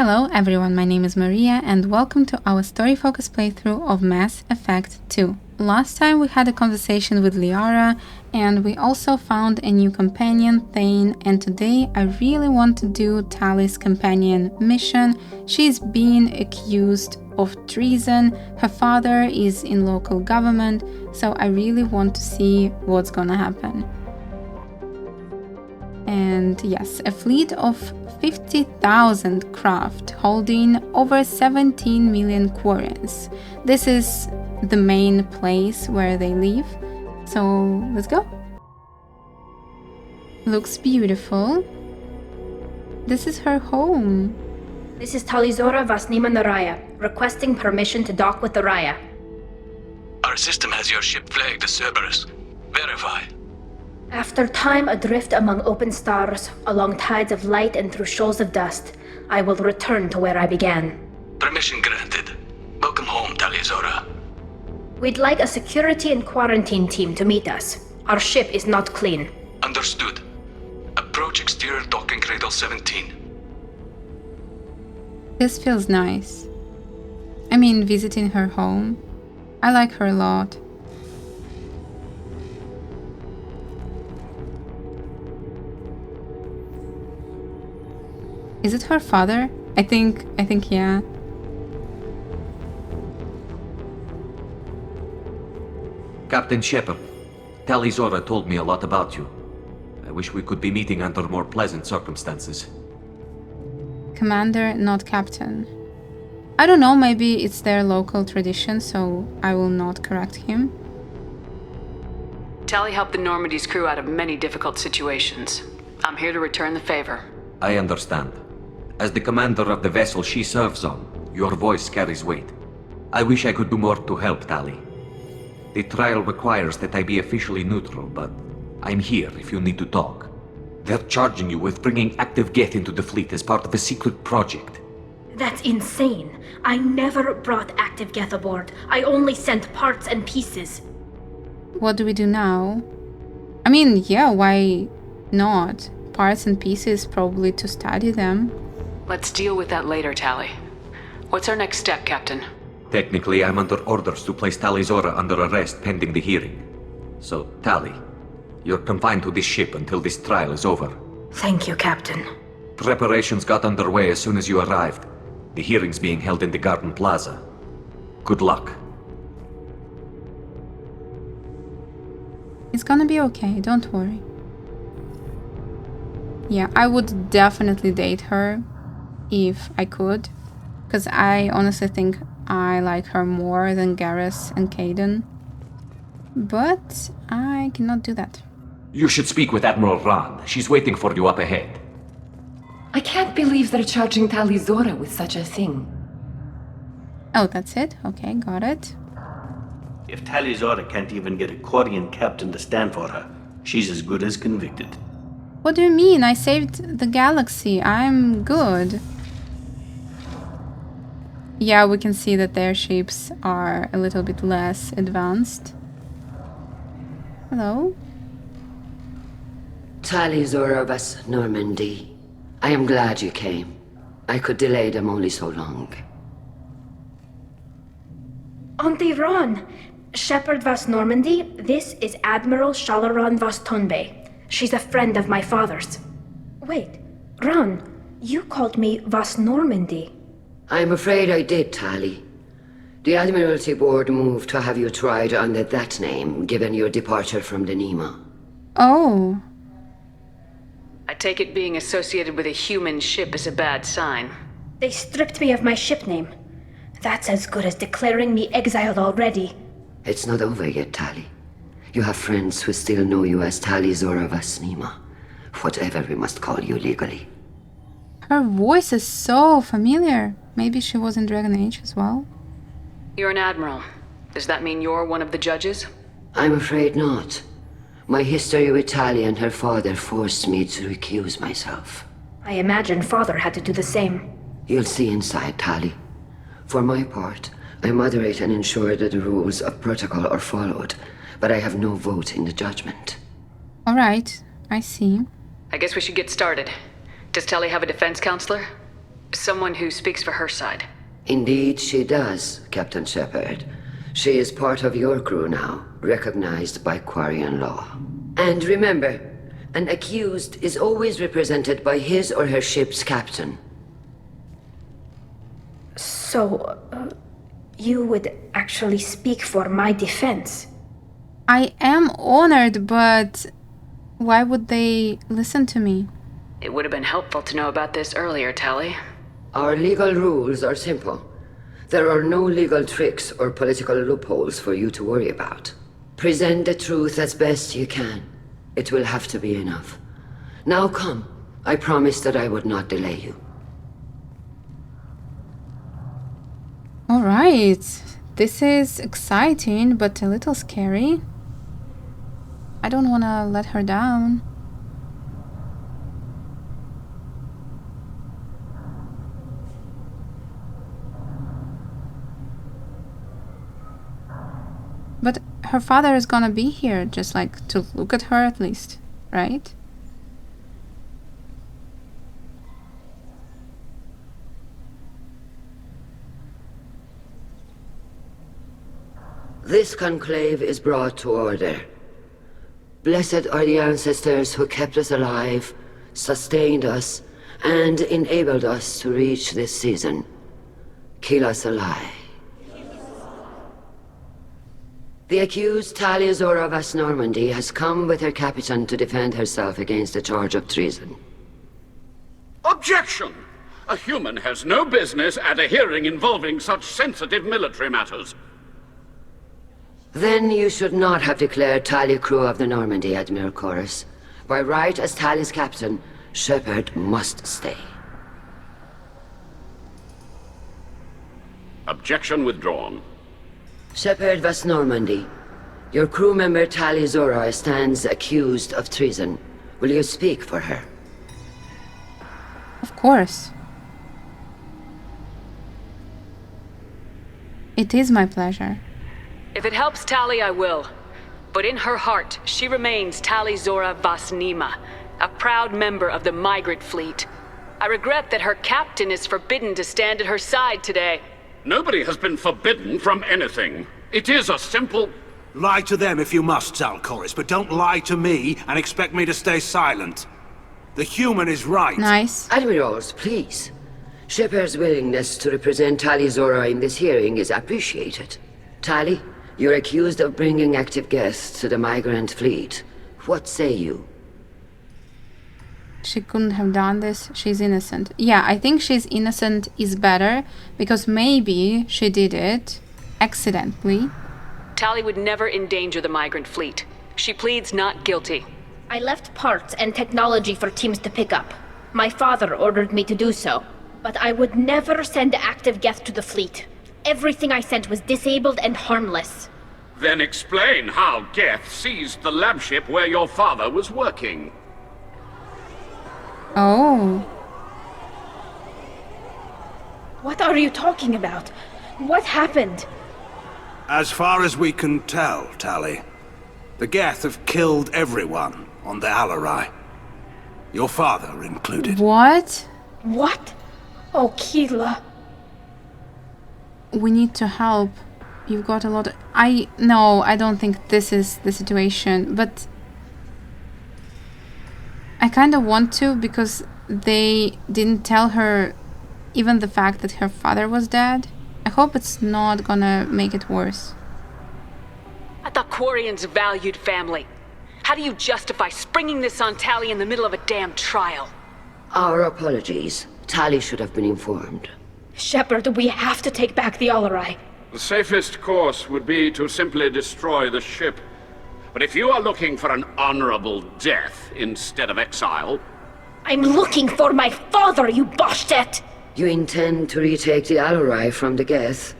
Hello everyone, my name is Maria and welcome to our story-focused playthrough of Mass Effect 2. Last time we had a conversation with Liara and we also found a new companion, Thane, and today I really want to do Tali's companion mission. She's being accused of treason, her father is in local government, so I really want to see what's gonna happen. And yes, a fleet of 50,000 craft holding over 17 million quarians. This is the main place where they live, so let's go. Looks beautiful. This is her home. This is Talizora Vasnima Naraya, requesting permission to dock with the Raya. Our system has your ship flagged as Cerberus. Verify. After time adrift among open stars, along tides of light and through shoals of dust, I will return to where I began. Permission granted. Welcome home, Talizora. We'd like a security and quarantine team to meet us. Our ship is not clean. Understood. Approach exterior docking cradle 17. This feels nice. I mean, visiting her home. I like her a lot. Is it her father? I think yeah. Captain Shepard, Talizora told me a lot about you. I wish we could be meeting under more pleasant circumstances. Commander, not captain. I don't know, maybe it's their local tradition, so I will not correct him. Tali helped the Normandy's crew out of many difficult situations. I'm here to return the favor. I understand. As the commander of the vessel she serves on, your voice carries weight. I wish I could do more to help, Tali. The trial requires that I be officially neutral, but I'm here if you need to talk. They're charging you with bringing active Geth into the fleet as part of a secret project. That's insane. I never brought active Geth aboard. I only sent parts and pieces. What do we do now? I mean, yeah, why not? Parts and pieces, probably to study them. Let's deal with that later, Tali. What's our next step, Captain? Technically, I'm under orders to place Talizora under arrest pending the hearing. So, Tali, you're confined to this ship until this trial is over. Thank you, Captain. Preparations got underway as soon as you arrived. The hearing's being held in the Garden Plaza. Good luck. It's gonna be okay, don't worry. Yeah, I would definitely date her if I could, because I honestly think I like her more than Garrus and Kaidan. But I cannot do that. You should speak with Admiral Ran. She's waiting for you up ahead. I can't believe they're charging Talizora with such a thing. Oh, that's it? Okay, got it. If Talizora can't even get a Quarian captain to stand for her, she's as good as convicted. What do you mean? I saved the galaxy. I'm good. Yeah, we can see that their ships are a little bit less advanced. Hello? Talizora vas Normandy. I am glad you came. I could delay them only so long. Auntie Ron! Shepard Vas Normandy, this is Admiral Shalaran Vas Tonbe. She's a friend of my father's. Wait, Ron, you called me Vas Normandy. I'm afraid I did, Tali. The Admiralty Board moved to have you tried under that name, given your departure from the Nima. Oh. I take it being associated with a human ship is a bad sign. They stripped me of my ship name. That's as good as declaring me exiled already. It's not over yet, Tali. You have friends who still know you as Talizora Vas Nima. Whatever we must call you legally. Her voice is so familiar. Maybe she was in Dragon Age as well. You're an admiral. Does that mean you're one of the judges? I'm afraid not. My history with Tali and her father forced me to recuse myself. I imagine father had to do the same. You'll see inside, Tali. For my part, I moderate and ensure that the rules of protocol are followed, but I have no vote in the judgment. Alright, I see. I guess we should get started. Does Tali have a defense counselor? Someone who speaks for her side. Indeed, she does, Captain Shepard. She is part of your crew now, recognized by Quarian law. And remember, an accused is always represented by his or her ship's captain. So, you would actually speak for my defense? I am honored, but why would they listen to me? It would have been helpful to know about this earlier, Tali. Our legal rules are simple. There are no legal tricks or political loopholes for you to worry about. Present the truth as best you can. It will have to be enough. Now come. I promised that I would not delay you. Alright. This is exciting, but a little scary. I don't want to let her down. But her father is gonna be here, just like to look at her at least, right? This conclave is brought to order. Blessed are the ancestors who kept us alive, sustained us, and enabled us to reach this season. Keep us alive. The accused Tali vas Normandy has come with her captain to defend herself against a charge of treason. Objection! A human has no business at a hearing involving such sensitive military matters. Then you should not have declared Tali crew of the Normandy, Admiral Chorus. By right as Tali's captain, Shepard must stay. Objection withdrawn. Shepard vas Normandy. Your crew member Tali Zora stands accused of treason. Will you speak for her? Of course. It is my pleasure. If it helps Tali, I will. But in her heart, she remains Tali Zora vas Nima, a proud member of the Migrant Fleet. I regret that her captain is forbidden to stand at her side today. Nobody has been forbidden from anything. It is a simple... Lie to them if you must, Zalcoris, but don't lie to me and expect me to stay silent. The human is right. Nice. Admirals, please. Shepard's willingness to represent Tali Zora in this hearing is appreciated. Tali, you're accused of bringing active guests to the Migrant Fleet. What say you? She couldn't have done this. She's innocent. Yeah, I think she's innocent is better, because maybe she did it accidentally. Tali would never endanger the Migrant Fleet. She pleads not guilty. I left parts and technology for teams to pick up. My father ordered me to do so. But I would never send active guests to the fleet. Everything I sent was disabled and harmless. Then explain how Geth seized the lab ship where your father was working. Oh. What are you talking about? What happened? As far as we can tell, Tali, the Geth have killed everyone on the Alarai. Your father included. What? What? Oh, Keela. We need to help. You've got a lot of... No, I don't think this is the situation, but... I kind of want to, because they didn't tell her even the fact that her father was dead. I hope it's not gonna make it worse. I thought Quarians valued family. How do you justify springing this on Tali in the middle of a damn trial? Our apologies. Tali should have been informed. Shepard, we have to take back the Alarai. The safest course would be to simply destroy the ship. But if you are looking for an honorable death instead of exile... I'm looking for my father, you bastet! You intend to retake the Alarai from the Geth?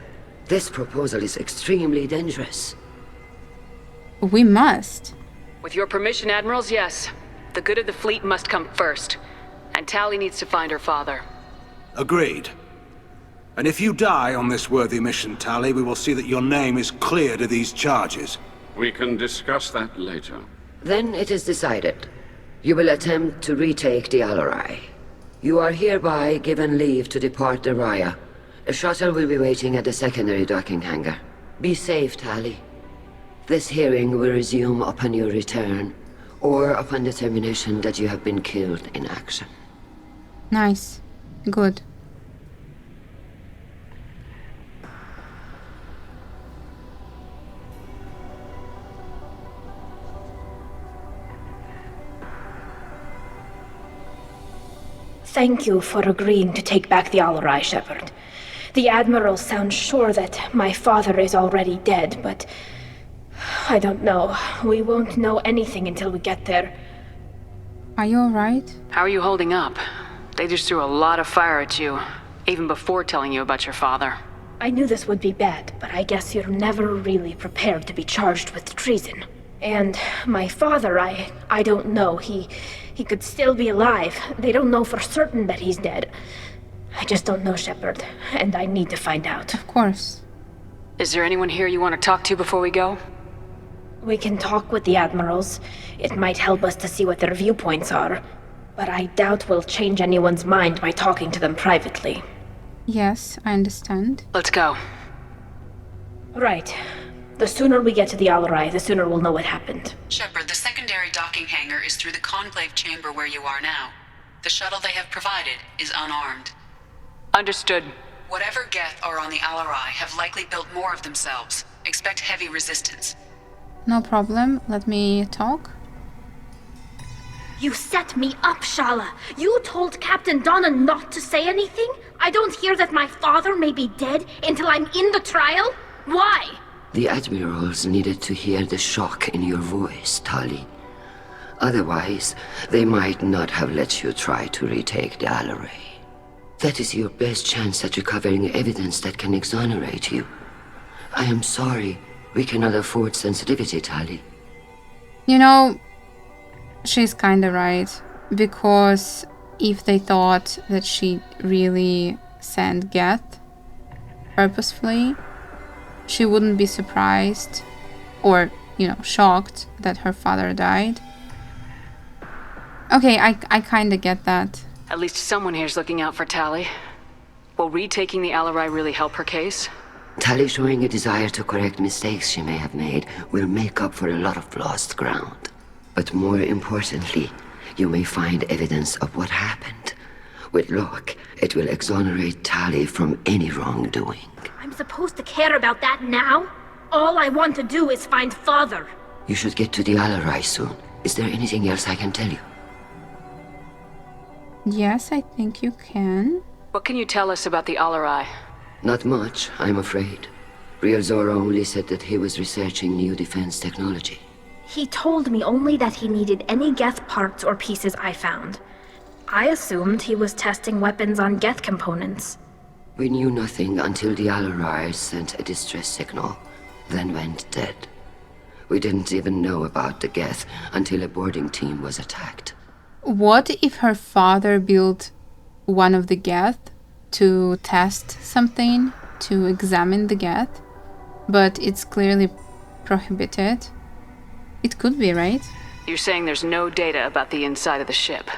This proposal is extremely dangerous. We must. With your permission, Admirals, yes. The good of the fleet must come first. And Tali needs to find her father. Agreed. And if you die on this worthy mission, Tali, we will see that your name is cleared of these charges. We can discuss that later. Then it is decided. You will attempt to retake the Alarai. You are hereby given leave to depart the Raya. A shuttle will be waiting at the secondary docking hangar. Be safe, Tali. This hearing will resume upon your return, or upon determination that you have been killed in action. Nice. Good. Thank you for agreeing to take back the Alarai, Shepard. The Admiral sounds sure that my father is already dead, but I don't know. We won't know anything until we get there. Are you alright? How are you holding up? They just threw a lot of fire at you, even before telling you about your father. I knew this would be bad, but I guess you're never really prepared to be charged with treason. And my father, I don't know. He could still be alive. They don't know for certain that he's dead. I just don't know, Shepard, and I need to find out. Of course. Is there anyone here you want to talk to before we go? We can talk with the Admirals. It might help us to see what their viewpoints are. But I doubt we'll change anyone's mind by talking to them privately. Yes, I understand. Let's go. Right. The sooner we get to the Alarai, the sooner we'll know what happened. Shepard, the secondary docking hangar is through the conclave chamber where you are now. The shuttle they have provided is unarmed. Understood. Whatever Geth are on the Alarai have likely built more of themselves. Expect heavy resistance. No problem. Let me talk. You set me up, Shala. You told Captain Donna not to say anything? I don't hear that my father may be dead until I'm in the trial? Why? The Admirals needed to hear the shock in your voice, Tali. Otherwise, they might not have let you try to retake the Alarai. That is your best chance at recovering evidence that can exonerate you. I am sorry. We cannot afford sensitivity, Tali. You know, she's kinda right. Because if they thought that she really sent Geth purposefully, she wouldn't be surprised or, shocked that her father died. Okay, I kinda get that. At least someone here's looking out for Tali. Will retaking the Alarai really help her case? Tali showing a desire to correct mistakes she may have made will make up for a lot of lost ground. But more importantly, you may find evidence of what happened. With luck, it will exonerate Tali from any wrongdoing. I'm supposed to care about that now? All I want to do is find Father. You should get to the Alarai soon. Is there anything else I can tell you? Yes, I think you can. What can you tell us about the Alarai? Not much, I'm afraid. Real Zora only said that he was researching new defense technology. He told me only that he needed any Geth parts or pieces I found. I assumed he was testing weapons on Geth components. We knew nothing until the Alarai sent a distress signal, then went dead. We didn't even know about the Geth until a boarding team was attacked. What if her father built one of the Geth to test something, to examine the Geth, but it's clearly prohibited? It could be, right? You're saying there's no data about the inside of the ship.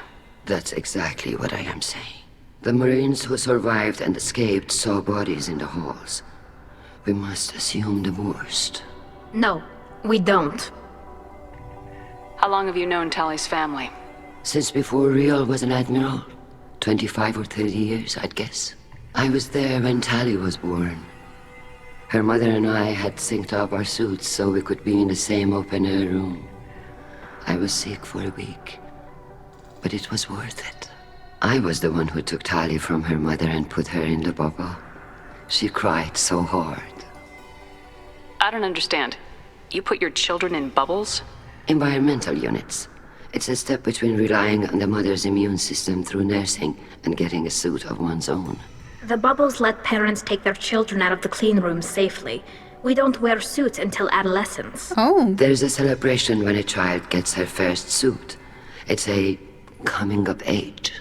That's exactly what I am saying. The Marines who survived and escaped saw bodies in the halls. We must assume the worst. No, we don't. How long have you known Tali's family? Since before Real was an admiral. 25 or 30 years, I'd guess. I was there when Tali was born. Her mother and I had synced up our suits so we could be in the same open-air room. I was sick for a week, but it was worth it. I was the one who took Tali from her mother and put her in the bubble. She cried so hard. I don't understand. You put your children in bubbles? Environmental units. It's a step between relying on the mother's immune system through nursing and getting a suit of one's own. The bubbles let parents take their children out of the clean rooms safely. We don't wear suits until adolescence. Oh. There's a celebration when a child gets her first suit. It's a coming of age.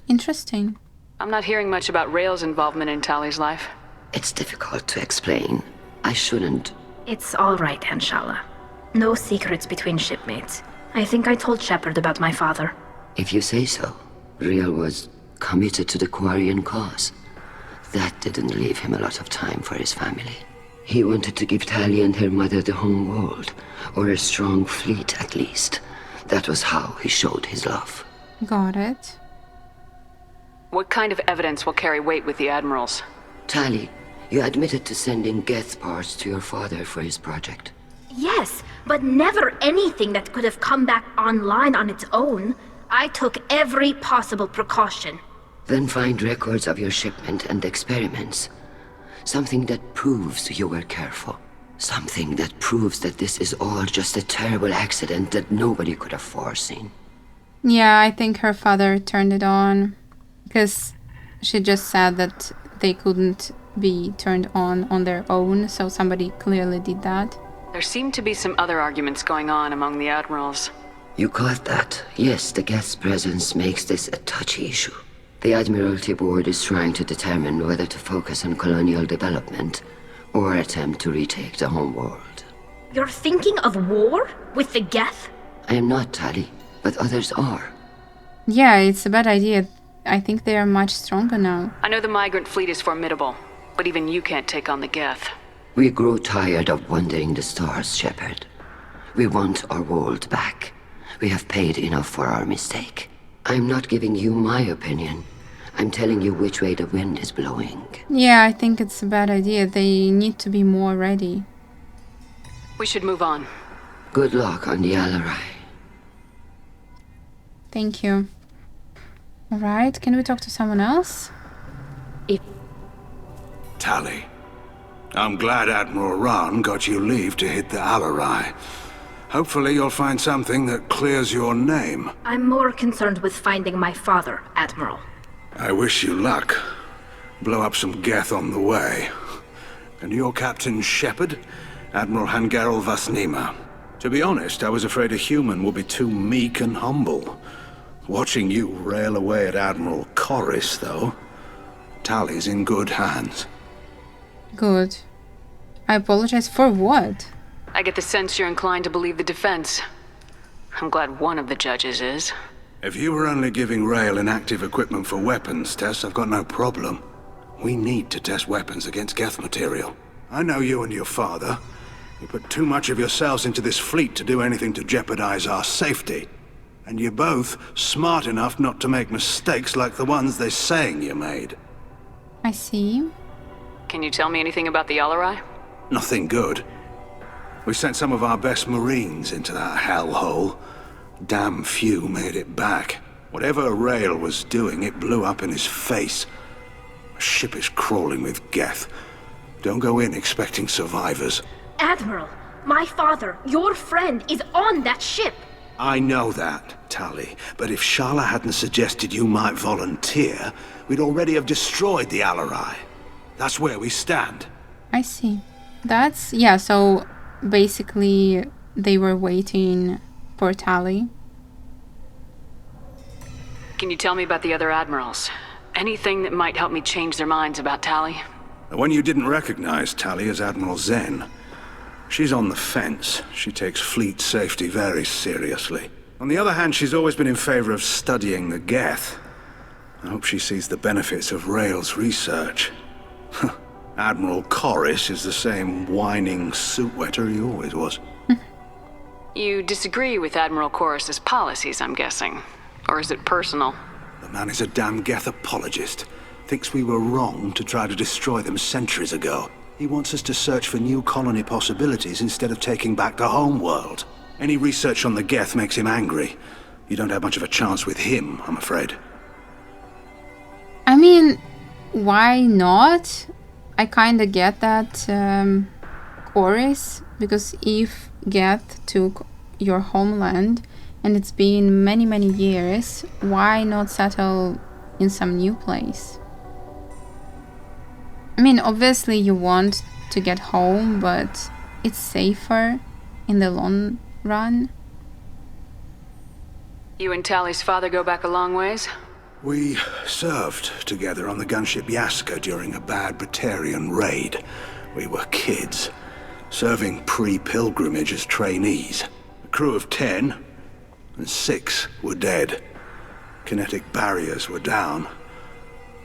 Interesting. I'm not hearing much about Rail's involvement in Tali's life. It's difficult to explain. I shouldn't. It's all right, Anshala. No secrets between shipmates. I think I told Shepard about my father. If you say so. Real was committed to the Quarian cause. That didn't leave him a lot of time for his family. He wanted to give Tali and her mother the home world, or a strong fleet at least. That was how he showed his love. Got it. What kind of evidence will carry weight with the admirals? Tali, you admitted to sending Geth parts to your father for his project. Yes, but never anything that could have come back online on its own. I took every possible precaution. Then find records of your shipment and experiments. Something that proves you were careful. Something that proves that this is all just a terrible accident that nobody could have foreseen. Yeah, I think her father turned it on. Because she just said that they couldn't be turned on their own, so somebody clearly did that. There seem to be some other arguments going on among the admirals. You caught that? Yes, the Geth's presence makes this a touchy issue. The Admiralty Board is trying to determine whether to focus on colonial development or attempt to retake the home world. You're thinking of war? With the Geth? I am not, Tali, but others are. Yeah, it's a bad idea. I think they are much stronger now. I know the Migrant Fleet is formidable, but even you can't take on the Geth. We grow tired of wandering the stars, Shepard. We want our world back. We have paid enough for our mistake. I'm not giving you my opinion. I'm telling you which way the wind is blowing. Yeah, I think it's a bad idea. They need to be more ready. We should move on. Good luck on the Alarai. Thank you. Alright, can we talk to someone else? Tali. I'm glad Admiral Rahn got you leave to hit the Alarai. Hopefully you'll find something that clears your name. I'm more concerned with finding my father, Admiral. I wish you luck. Blow up some Geth on the way. And your Captain Shepard? Admiral Hangarel Vasnima. To be honest, I was afraid a human would be too meek and humble. Watching you rail away at Admiral Corris, though. Tali's in good hands. Good. I apologize for what? I get the sense you're inclined to believe the defense. I'm glad one of the judges is. If you were only giving Rail inactive equipment for weapons tests, I've got no problem. We need to test weapons against Geth material. I know you and your father. You put too much of yourselves into this fleet to do anything to jeopardize our safety. And you're both smart enough not to make mistakes like the ones they're saying you made. I see. Can you tell me anything about the Alarai? Nothing good. We sent some of our best Marines into that hellhole. Damn few made it back. Whatever Rail was doing, it blew up in his face. A ship is crawling with Geth. Don't go in expecting survivors. Admiral, my father, your friend, is on that ship. I know that, Tali, but if Shala hadn't suggested you might volunteer, we'd already have destroyed the Alarai. That's where we stand. I see. That's... yeah, so basically they were waiting for Tali. Can you tell me about the other admirals? Anything that might help me change their minds about Tali? The one you didn't recognize, Tali, is Admiral Zen. She's on the fence. She takes fleet safety very seriously. On the other hand, she's always been in favor of studying the Geth. I hope she sees the benefits of Rail's research. Admiral Corris is the same whining suit-wetter he always was. You disagree with Admiral Corris's policies, I'm guessing. Or is it personal? The man is a damn Geth apologist. Thinks we were wrong to try to destroy them centuries ago. He wants us to search for new colony possibilities instead of taking back the home world. Any research on the Geth makes him angry. You don't have much of a chance with him, I'm afraid. I mean, why not? I kinda get that chorus, because if Geth took your homeland and it's been many, many years, why not settle in some new place? I mean, obviously you want to get home, but it's safer in the long run. You and Tali's father go back a long ways? We served together on the gunship Yaska during a bad Batarian raid. We were kids, serving pre-pilgrimage as trainees. A crew of 10, and 6 were dead. Kinetic barriers were down.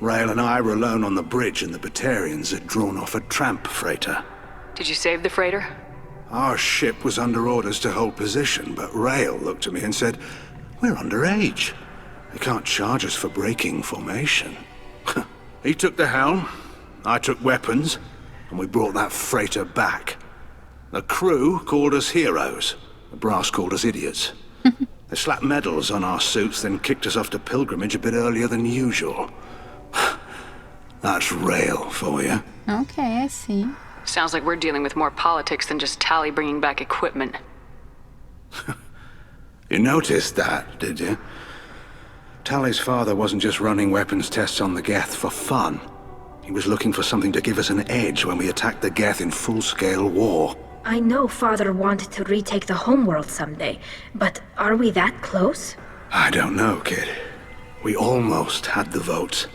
Rael and I were alone on the bridge and the Batarians had drawn off a tramp freighter. Did you save the freighter? Our ship was under orders to hold position, but Rael looked at me and said, "We're underage. They can't charge us for breaking formation." He took the helm, I took weapons, and we brought that freighter back. The crew called us heroes. The brass called us idiots. They slapped medals on our suits, then kicked us off to pilgrimage a bit earlier than usual. That's Rael for you. Okay, I see. Sounds like we're dealing with more politics than just Tali bringing back equipment. You noticed that, did you? Tali's father wasn't just running weapons tests on the Geth for fun. He was looking for something to give us an edge when we attacked the Geth in full-scale war. I know Father wanted to retake the homeworld someday, but are we that close? I don't know, kid. We almost had the votes.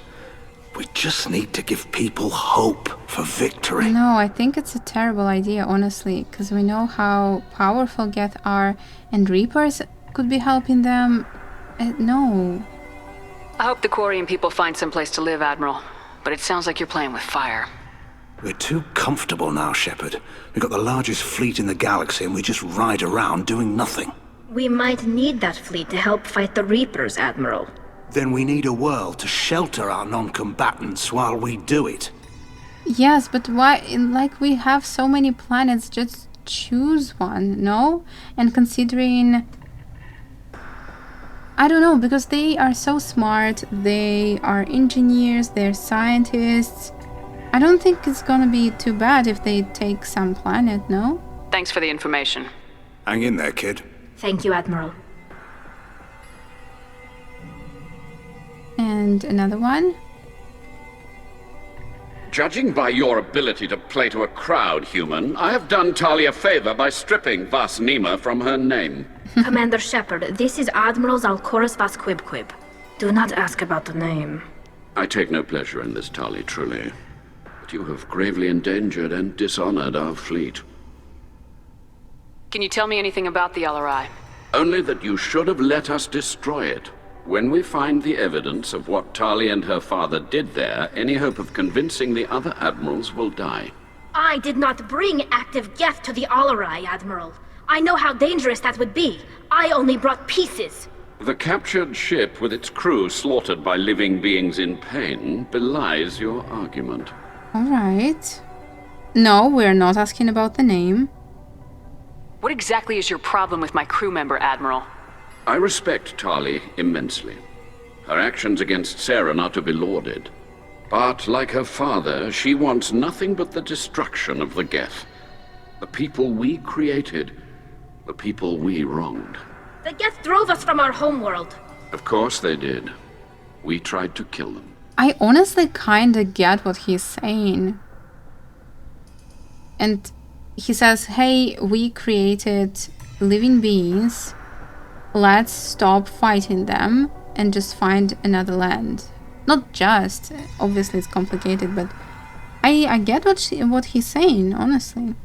We just need to give people hope for victory. No, I think it's a terrible idea, honestly, because we know how powerful Geth are, and Reapers could be helping them. No. I hope the Quarian people find someplace to live, Admiral. But it sounds like you're playing with fire. We're too comfortable now, Shepard. We've got the largest fleet in the galaxy and we just ride around doing nothing. We might need that fleet to help fight the Reapers, Admiral. Then we need a world to shelter our non-combatants while we do it. Yes, but why? Like, we have so many planets, just choose one, no? And considering... I don't know, because they are so smart, they are engineers, they're scientists. I don't think it's gonna be too bad if they take some planet, no? Thanks for the information. Hang in there, kid. Thank you, Admiral. And another one? Judging by your ability to play to a crowd, human, I have done Tali a favor by stripping Vas Nima from her name. Commander Shepard, this is Admiral Zalcorus Vas Quibquib. Do not ask about the name. I take no pleasure in this, Tali, truly. But you have gravely endangered and dishonored our fleet. Can you tell me anything about the LRI? Only that you should have let us destroy it. When we find the evidence of what Tali and her father did there, any hope of convincing the other admirals will die. I did not bring active Geth to the Alarai, Admiral. I know how dangerous that would be. I only brought pieces. The captured ship with its crew slaughtered by living beings in pain belies your argument. Alright. No, we're not asking about the name. What exactly is your problem with my crew member, Admiral? I respect Tali immensely. Her actions against Saren are to be lauded. But, like her father, she wants nothing but the destruction of the Geth. The people we created, the people we wronged. The Geth drove us from our homeworld. Of course they did. We tried to kill them. I honestly kinda get what he's saying. And he says, hey, we created living beings. Let's stop fighting them and just find another land. Not just, obviously it's complicated, but I get what he's saying, honestly.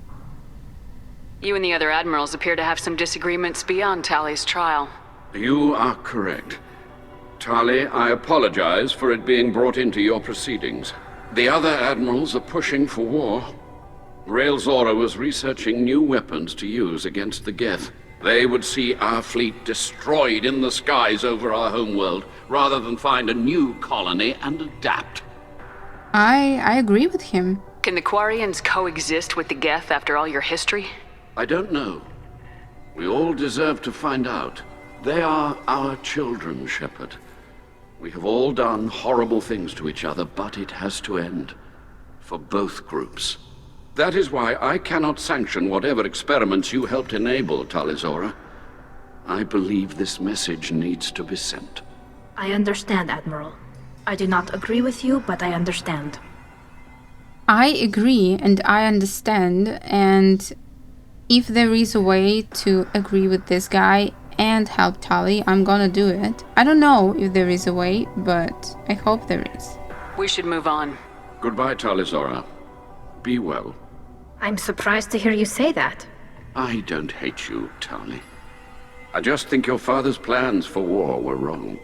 You and the other admirals appear to have some disagreements beyond Tali's trial. You are correct. Tali, I apologize for it being brought into your proceedings. The other admirals are pushing for war. Rael Zora was researching new weapons to use against the Geth. They would see our fleet destroyed in the skies over our homeworld, rather than find a new colony and adapt. I agree with him. Can the Quarians coexist with the Geth after all your history? I don't know. We all deserve to find out. They are our children, Shepard. We have all done horrible things to each other, but it has to end. For both groups. That is why I cannot sanction whatever experiments you helped enable, Tali Zora. I believe this message needs to be sent. I understand, Admiral. I do not agree with you, but I understand. I agree and I understand, and if there is a way to agree with this guy and help Tali, I'm gonna do it. I don't know if there is a way, but I hope there is. We should move on. Goodbye, Tali Zora. Be well. I'm surprised to hear you say that. I don't hate you, Tali. I just think your father's plans for war were wrong.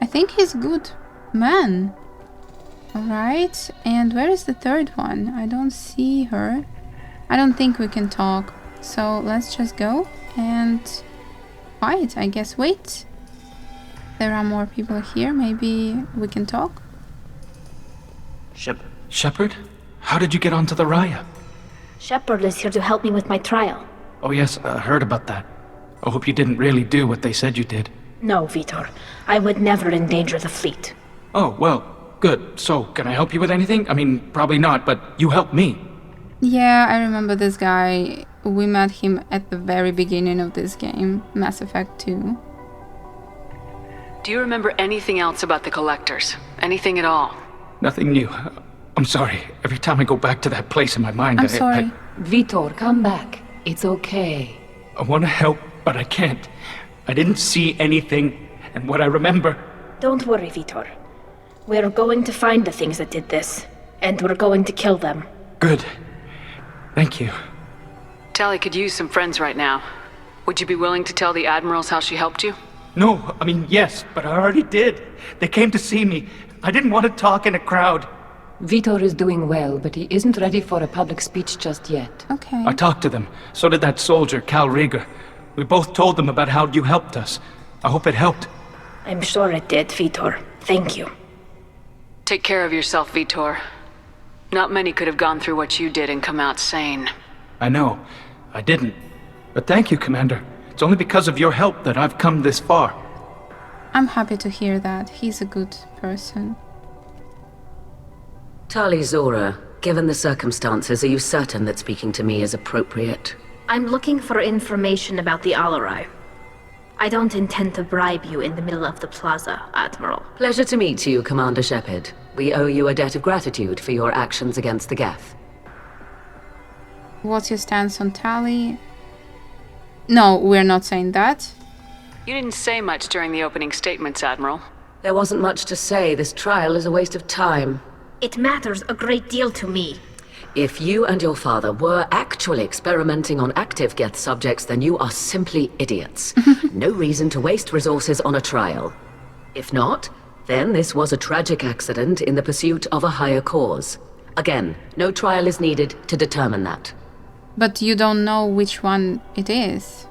I think he's a good man. Alright, and where is the third one? I don't see her. I don't think we can talk. So let's just go and fight, I guess. Wait. There are more people here. Maybe we can talk? Shepard? How did you get onto the Raya? Shepard is here to help me with my trial. Oh yes, I heard about that. I hope you didn't really do what they said you did. No, Vitor. I would never endanger the fleet. Oh, well, good. So, can I help you with anything? I mean, probably not, but you helped me. Yeah, I remember this guy. We met him at the very beginning of this game, Mass Effect 2. Do you remember anything else about the Collectors? Anything at all? Nothing new. I'm sorry. Every time I go back to that place in my mind, I'm sorry. Vitor, come back. It's okay. I want to help, but I can't. I didn't see anything, and what I remember... Don't worry, Vitor. We're going to find the things that did this, and we're going to kill them. Good. Thank you. Tali could use some friends right now. Would you be willing to tell the Admirals how she helped you? No, I mean, yes, but I already did. They came to see me. I didn't want to talk in a crowd. Vitor is doing well, but he isn't ready for a public speech just yet. Okay. I talked to them. So did that soldier, Cal Rieger. We both told them about how you helped us. I hope it helped. I'm sure it did, Vitor. Thank you. Take care of yourself, Vitor. Not many could have gone through what you did and come out sane. I know. I didn't. But thank you, Commander. It's only because of your help that I've come this far. I'm happy to hear that. He's a good person. Tali Zora, given the circumstances, are you certain that speaking to me is appropriate? I'm looking for information about the Alarai. I don't intend to bribe you in the middle of the plaza, Admiral. Pleasure to meet you, Commander Shepard. We owe you a debt of gratitude for your actions against the Geth. What's your stance on Tali? No, we're not saying that. You didn't say much during the opening statements, Admiral. There wasn't much to say. This trial is a waste of time. It matters a great deal to me. If you and your father were actually experimenting on active Geth subjects, then you are simply idiots. No reason to waste resources on a trial. If not, then this was a tragic accident in the pursuit of a higher cause. Again, no trial is needed to determine that. But you don't know which one it is.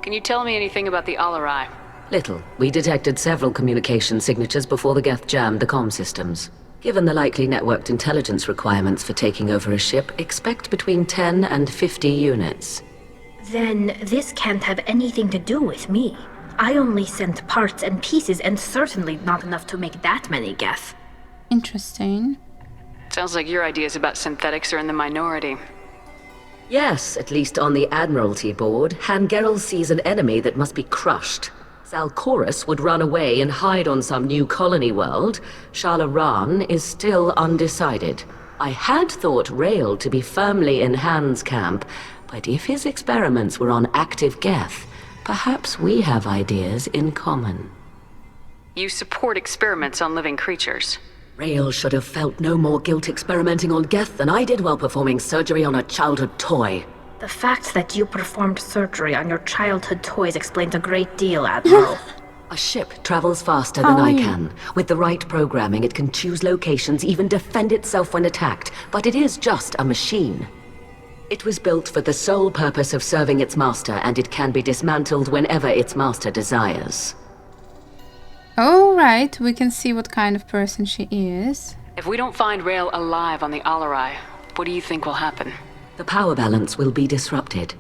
Can you tell me anything about the Alarai? Little. We detected several communication signatures before the Geth jammed the comm systems. Given the likely networked intelligence requirements for taking over a ship, expect between 10 and 50 units. Then this can't have anything to do with me. I only sent parts and pieces, and certainly not enough to make that many Geth. Interesting. Sounds like your ideas about synthetics are in the minority. Yes, at least on the Admiralty board, Han Gerrel sees an enemy that must be crushed. Zalcorus would run away and hide on some new colony world. Shalaran is still undecided. I had thought Rael to be firmly in Han's camp, but if his experiments were on active Geth, perhaps we have ideas in common. You support experiments on living creatures. Rael should have felt no more guilt experimenting on Geth than I did while performing surgery on a childhood toy. The fact that you performed surgery on your childhood toys explains a great deal, Admiral. A ship travels faster than I can. With the right programming, it can choose locations, even defend itself when attacked. But it is just a machine. It was built for the sole purpose of serving its master, and it can be dismantled whenever its master desires. Alright, we can see what kind of person she is. If we don't find Rael alive on the Alarai, what do you think will happen? The power balance will be disrupted.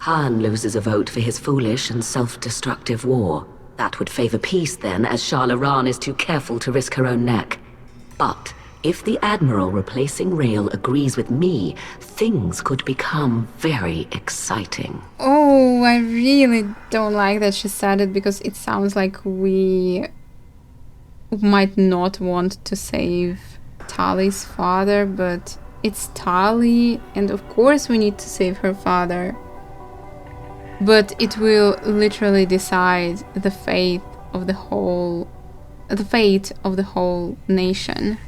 Han loses a vote for his foolish and self-destructive war. That would favor peace then, as Shalaran is too careful to risk her own neck. But if the Admiral replacing Rael agrees with me, things could become very exciting. Oh, I really don't like that she said it, because it sounds like we might not want to save Tali's father, but it's Tali, and of course we need to save her father. But it will literally decide the fate of the whole nation.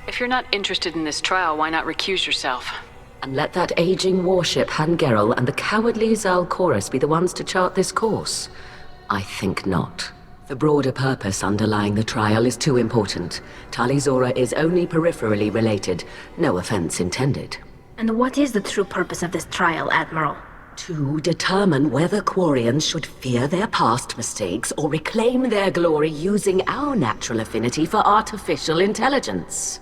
If you're not interested in this trial, why not recuse yourself? And let that aging warship Han Gerrel and the cowardly Zalcorus be the ones to chart this course. I think not. The broader purpose underlying the trial is too important. Tali Zora is only peripherally related. No offense intended. And what is the true purpose of this trial, Admiral? To determine whether Quarians should fear their past mistakes or reclaim their glory using our natural affinity for artificial intelligence.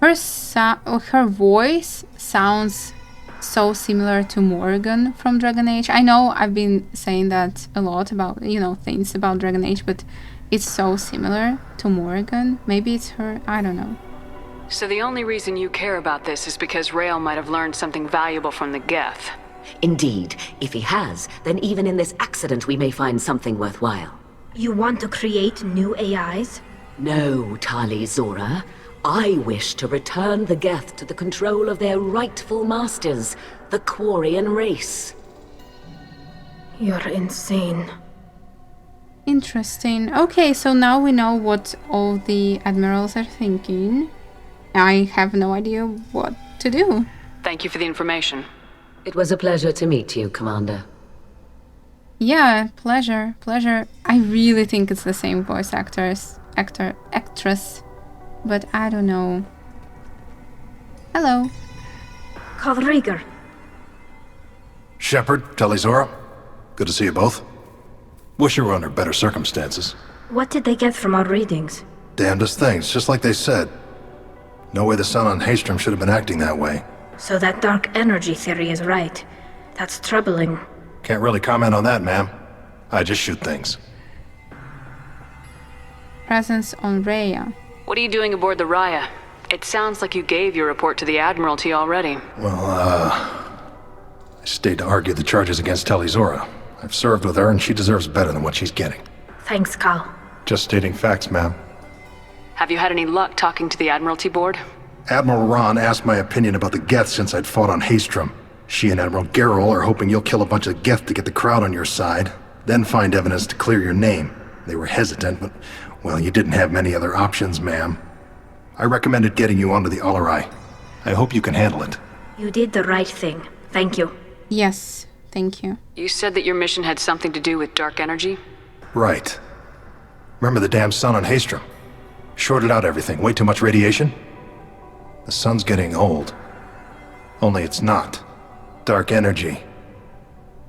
Her voice sounds so similar to Morgan from Dragon Age. I know I've been saying that a lot about, things about Dragon Age, but it's so similar to Morgan. Maybe it's her, I don't know. So the only reason you care about this is because Rael might have learned something valuable from the Geth. Indeed. If he has, then even in this accident we may find something worthwhile. You want to create new AIs? No, Tali Zora. I wish to return the Geth to the control of their rightful masters, the Quarian race. You're insane. Interesting. Okay, so now we know what all the admirals are thinking. I have no idea what to do. Thank you for the information. It was a pleasure to meet you, Commander. Yeah, pleasure. I really think it's the same voice actress, but I don't know. Hello. Calriger. Shepard, Tali Zora. Good to see you both. Wish you were under better circumstances. What did they get from our readings? Damnedest things, just like they said. No way the sun on Haystrom should have been acting that way. So that dark energy theory is right. That's troubling. Can't really comment on that, ma'am. I just shoot things. Presence on Rhea. What are you doing aboard the Raya? It sounds like you gave your report to the Admiralty already. Well, I stayed to argue the charges against Tali Zora. I've served with her and she deserves better than what she's getting. Thanks, Cal. Just stating facts, ma'am. Have you had any luck talking to the Admiralty board? Admiral Ron asked my opinion about the Geth since I'd fought on Haystrom. She and Admiral Gerrel are hoping you'll kill a bunch of Geth to get the crowd on your side, then find evidence to clear your name. They were hesitant, but, well, you didn't have many other options, ma'am. I recommended getting you onto the Alarai. I hope you can handle it. You did the right thing. Thank you. Yes, thank you. You said that your mission had something to do with dark energy? Right. Remember the damn sun on Haystrom? Shorted out everything. Way too much radiation? The sun's getting old. Only it's not. Dark energy.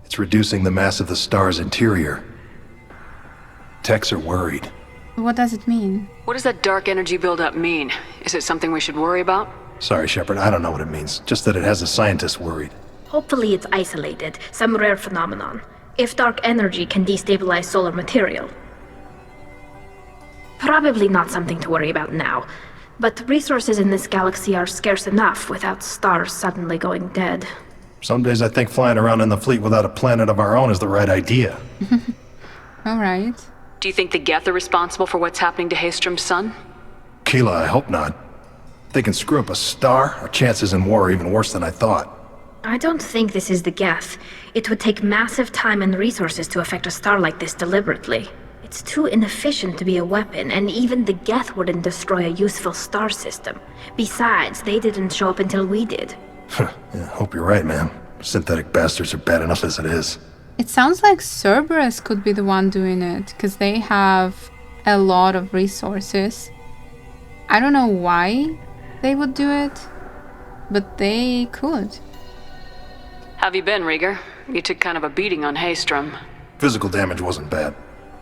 It's reducing the mass of the star's interior. Techs are worried. What does it mean? What does that dark energy buildup mean? Is it something we should worry about? Sorry, Shepard, I don't know what it means. Just that it has the scientists worried. Hopefully it's isolated, some rare phenomenon. If dark energy can destabilize solar material. Probably not something to worry about now. But resources in this galaxy are scarce enough without stars suddenly going dead. Some days I think flying around in the fleet without a planet of our own is the right idea. Alright. Do you think the Geth are responsible for what's happening to Haystrom's sun? Keela, I hope not. If they can screw up a star, our chances in war are even worse than I thought. I don't think this is the Geth. It would take massive time and resources to affect a star like this deliberately. It's too inefficient to be a weapon, and even the Geth wouldn't destroy a useful star system. Besides, they didn't show up until we did. Yeah, hope you're right, man. Synthetic bastards are bad enough as it is. It sounds like Cerberus could be the one doing it, because they have a lot of resources. I don't know why they would do it, but they could. Have you been, Rieger? You took kind of a beating on Haystrom. Physical damage wasn't bad.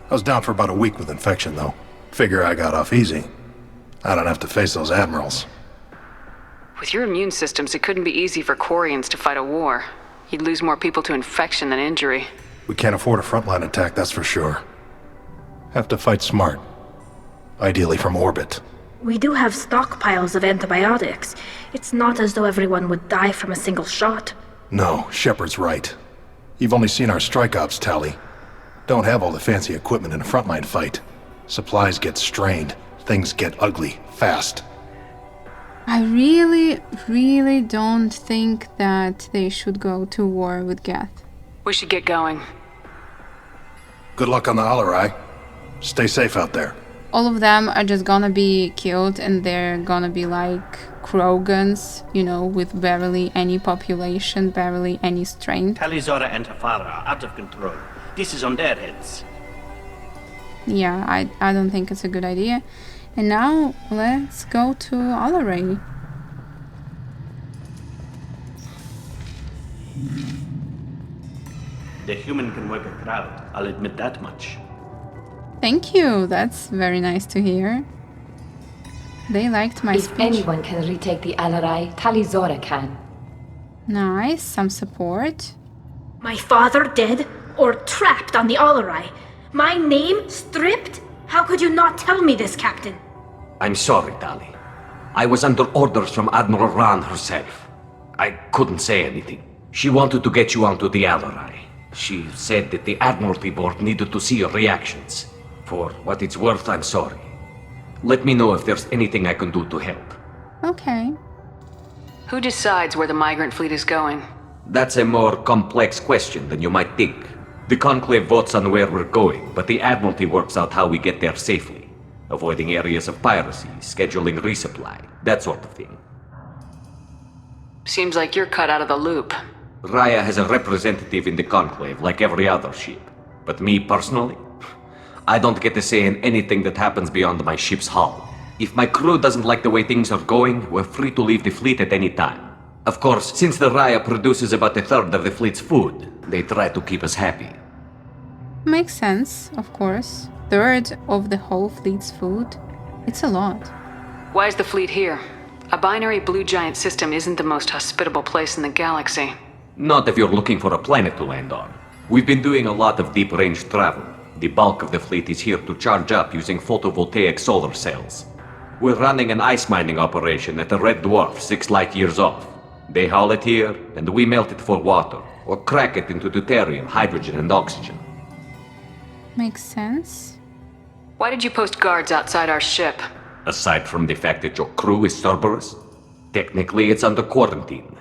I was down for about a week with infection, though. Figure I got off easy. I don't have to face those admirals. With your immune systems, it couldn't be easy for Quarians to fight a war. You'd lose more people to infection than injury. We can't afford a frontline attack, that's for sure. Have to fight smart. Ideally from orbit. We do have stockpiles of antibiotics. It's not as though everyone would die from a single shot. No, Shepard's right. You've only seen our strike ops, Tali. Don't have all the fancy equipment in a frontline fight. Supplies get strained. Things get ugly, fast. I really don't think that they should go to war with Geth. We should get going. Good luck on the Alarai. Stay safe out there. All of them are just gonna be killed, and they're gonna be like Krogans, with barely any population, barely any strength. Tali Zora and Tafara are out of control. This is on their heads. Yeah, I don't think it's a good idea. And now let's go to Alaray. The human can work a crowd, I'll admit that much. Thank you, that's very nice to hear. They liked my If speech. anyone can retake the Alarai, Tali Zora can. Nice, some support. My father dead or trapped on the Alarai? My name stripped? How could you not tell me this, Captain? I'm sorry, Tali. I was under orders from Admiral Ran herself. I couldn't say anything. She wanted to get you onto the Alarai. She said that the Admiralty Board needed to see your reactions. For what it's worth, I'm sorry. Let me know if there's anything I can do to help. Okay. Who decides where the Migrant Fleet is going? That's a more complex question than you might think. The Conclave votes on where we're going, but the Admiralty works out how we get there safely. Avoiding areas of piracy, scheduling resupply, that sort of thing. Seems like you're cut out of the loop. Raya has a representative in the Conclave, like every other ship. But me personally? I don't get to say in anything that happens beyond my ship's hull. If my crew doesn't like the way things are going, we're free to leave the fleet at any time. Of course, since the Raya produces about a third of the fleet's food, they try to keep us happy. Makes sense, of course. Third of the whole fleet's food. It's a lot. Why is the fleet here? A binary blue giant system isn't the most hospitable place in the galaxy. Not if you're looking for a planet to land on. We've been doing a lot of deep-range travel. The bulk of the fleet is here to charge up using photovoltaic solar cells. We're running an ice mining operation at the Red Dwarf 6 light years off. They haul it here, and we melt it for water, or crack it into deuterium, hydrogen, and oxygen. Makes sense. Why did you post guards outside our ship? Aside from the fact that your crew is Cerberus, technically it's under quarantine.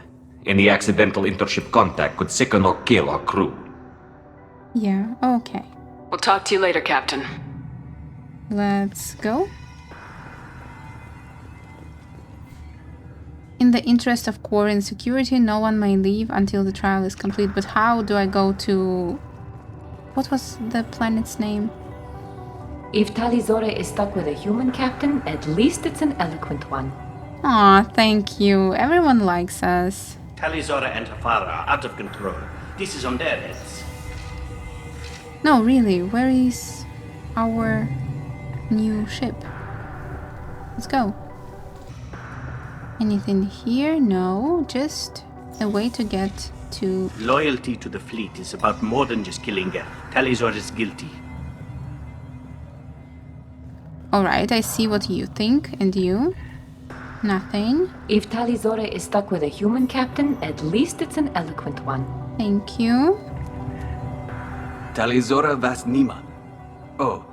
Any accidental intership contact could sicken or kill our crew. Yeah, okay. We'll talk to you later, Captain. Let's go. In the interest of quarantine security, no one may leave until the trial is complete. But how do I go to... What was the planet's name? If Tali Zora is stuck with a human captain, at least it's an eloquent one. Aw, thank you. Everyone likes us. Tali Zora and her father are out of control. This is on their heads. No, really, where is our new ship? Let's go. Anything here? No, just a way to get to... Loyalty to the fleet is about more than just killing Geth. Tali Zora is guilty. Alright, I see what you think. And you? Nothing. If Tali Zora is stuck with a human captain, at least it's an eloquent one. Thank you. Tali Zora Vas Nima. Oh,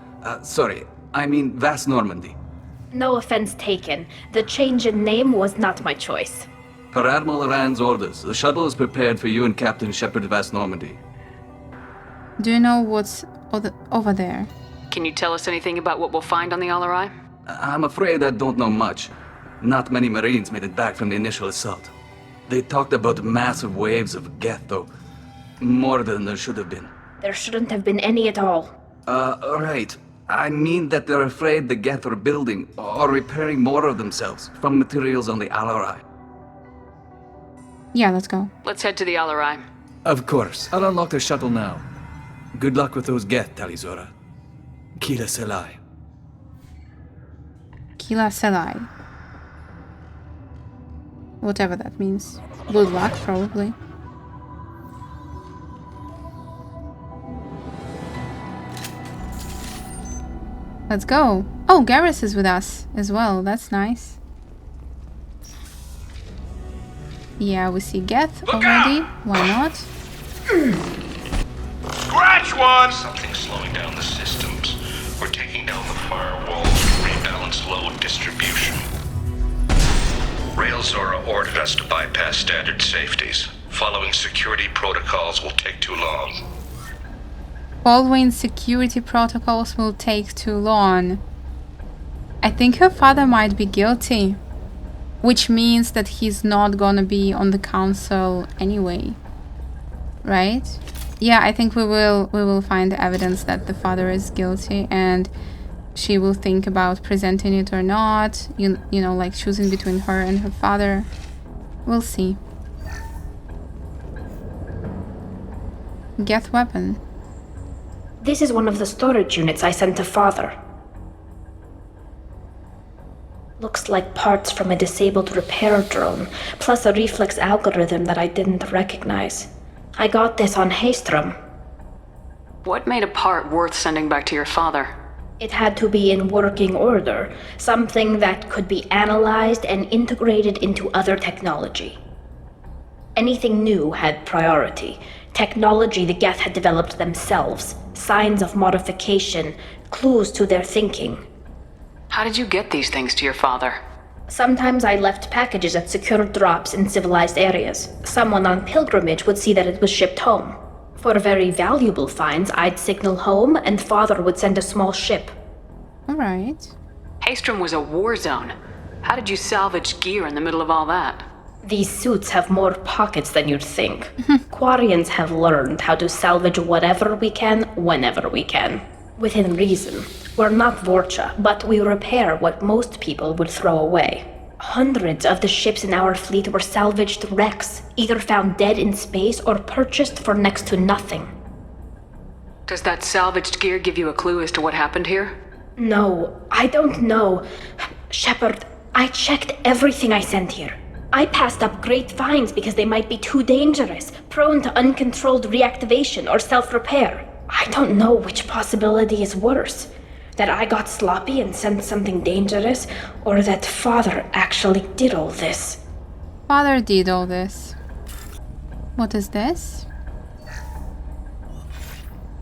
sorry. I mean Vas Normandy. No offense taken. The change in name was not my choice. Per Admiral Rand's orders, the shuttle is prepared for you and Captain Shepard Vas Normandy. Do you know what's over there? Can you tell us anything about what we'll find on the Alarai? I'm afraid I don't know much. Not many Marines made it back from the initial assault. They talked about massive waves of Geth, though. More than there should have been. There shouldn't have been any at all. Right. I mean that they're afraid the Geth are building or repairing more of themselves from materials on the Alarai. Yeah, let's go. Let's head to the Alarai. Of course. I'll unlock the shuttle now. Good luck with those Geth, Tali Zora. Kila Selai. Kila Selai. Whatever that means. Good luck, probably. Let's go. Oh, Garrus is with us as well. That's nice. Yeah, we see Geth already. Why not? Scratch one! Something's slowing down the systems. We're taking down the firewall to rebalance load distribution. Rail Zora ordered us to bypass standard safeties. Following security protocols will take too long. Following security protocols will take too long. I think her father might be guilty. Which means that he's not gonna be on the council anyway. Right? Yeah, I think we will find evidence that the father is guilty, and she will think about presenting it or not. You know, like choosing between her and her father. We'll see. Geth weapon. This is one of the storage units I sent to Father. Looks like parts from a disabled repair drone, plus a reflex algorithm that I didn't recognize. I got this on Haystrom. What made a part worth sending back to your father? It had to be in working order, something that could be analyzed and integrated into other technology. Anything new had priority. Technology the Geth had developed themselves, signs of modification, clues to their thinking. How did you get these things to your father? Sometimes I left packages at secure drops in civilized areas. Someone on pilgrimage would see that it was shipped home. For very valuable finds, I'd signal home, and Father would send a small ship. Alright. Haystrom was a war zone. How did you salvage gear in the middle of all that? These suits have more pockets than you'd think. Quarians have learned how to salvage whatever we can, whenever we can. Within reason. We're not Vorcha, but we repair what most people would throw away. Hundreds of the ships in our fleet were salvaged wrecks, either found dead in space or purchased for next to nothing. Does that salvaged gear give you a clue as to what happened here? No, I don't know. Shepard, I checked everything I sent here. I passed up great finds because they might be too dangerous, prone to uncontrolled reactivation or self-repair. I don't know which possibility is worse. That I got sloppy and sent something dangerous, or that Father actually did all this. Father did all this. What is this?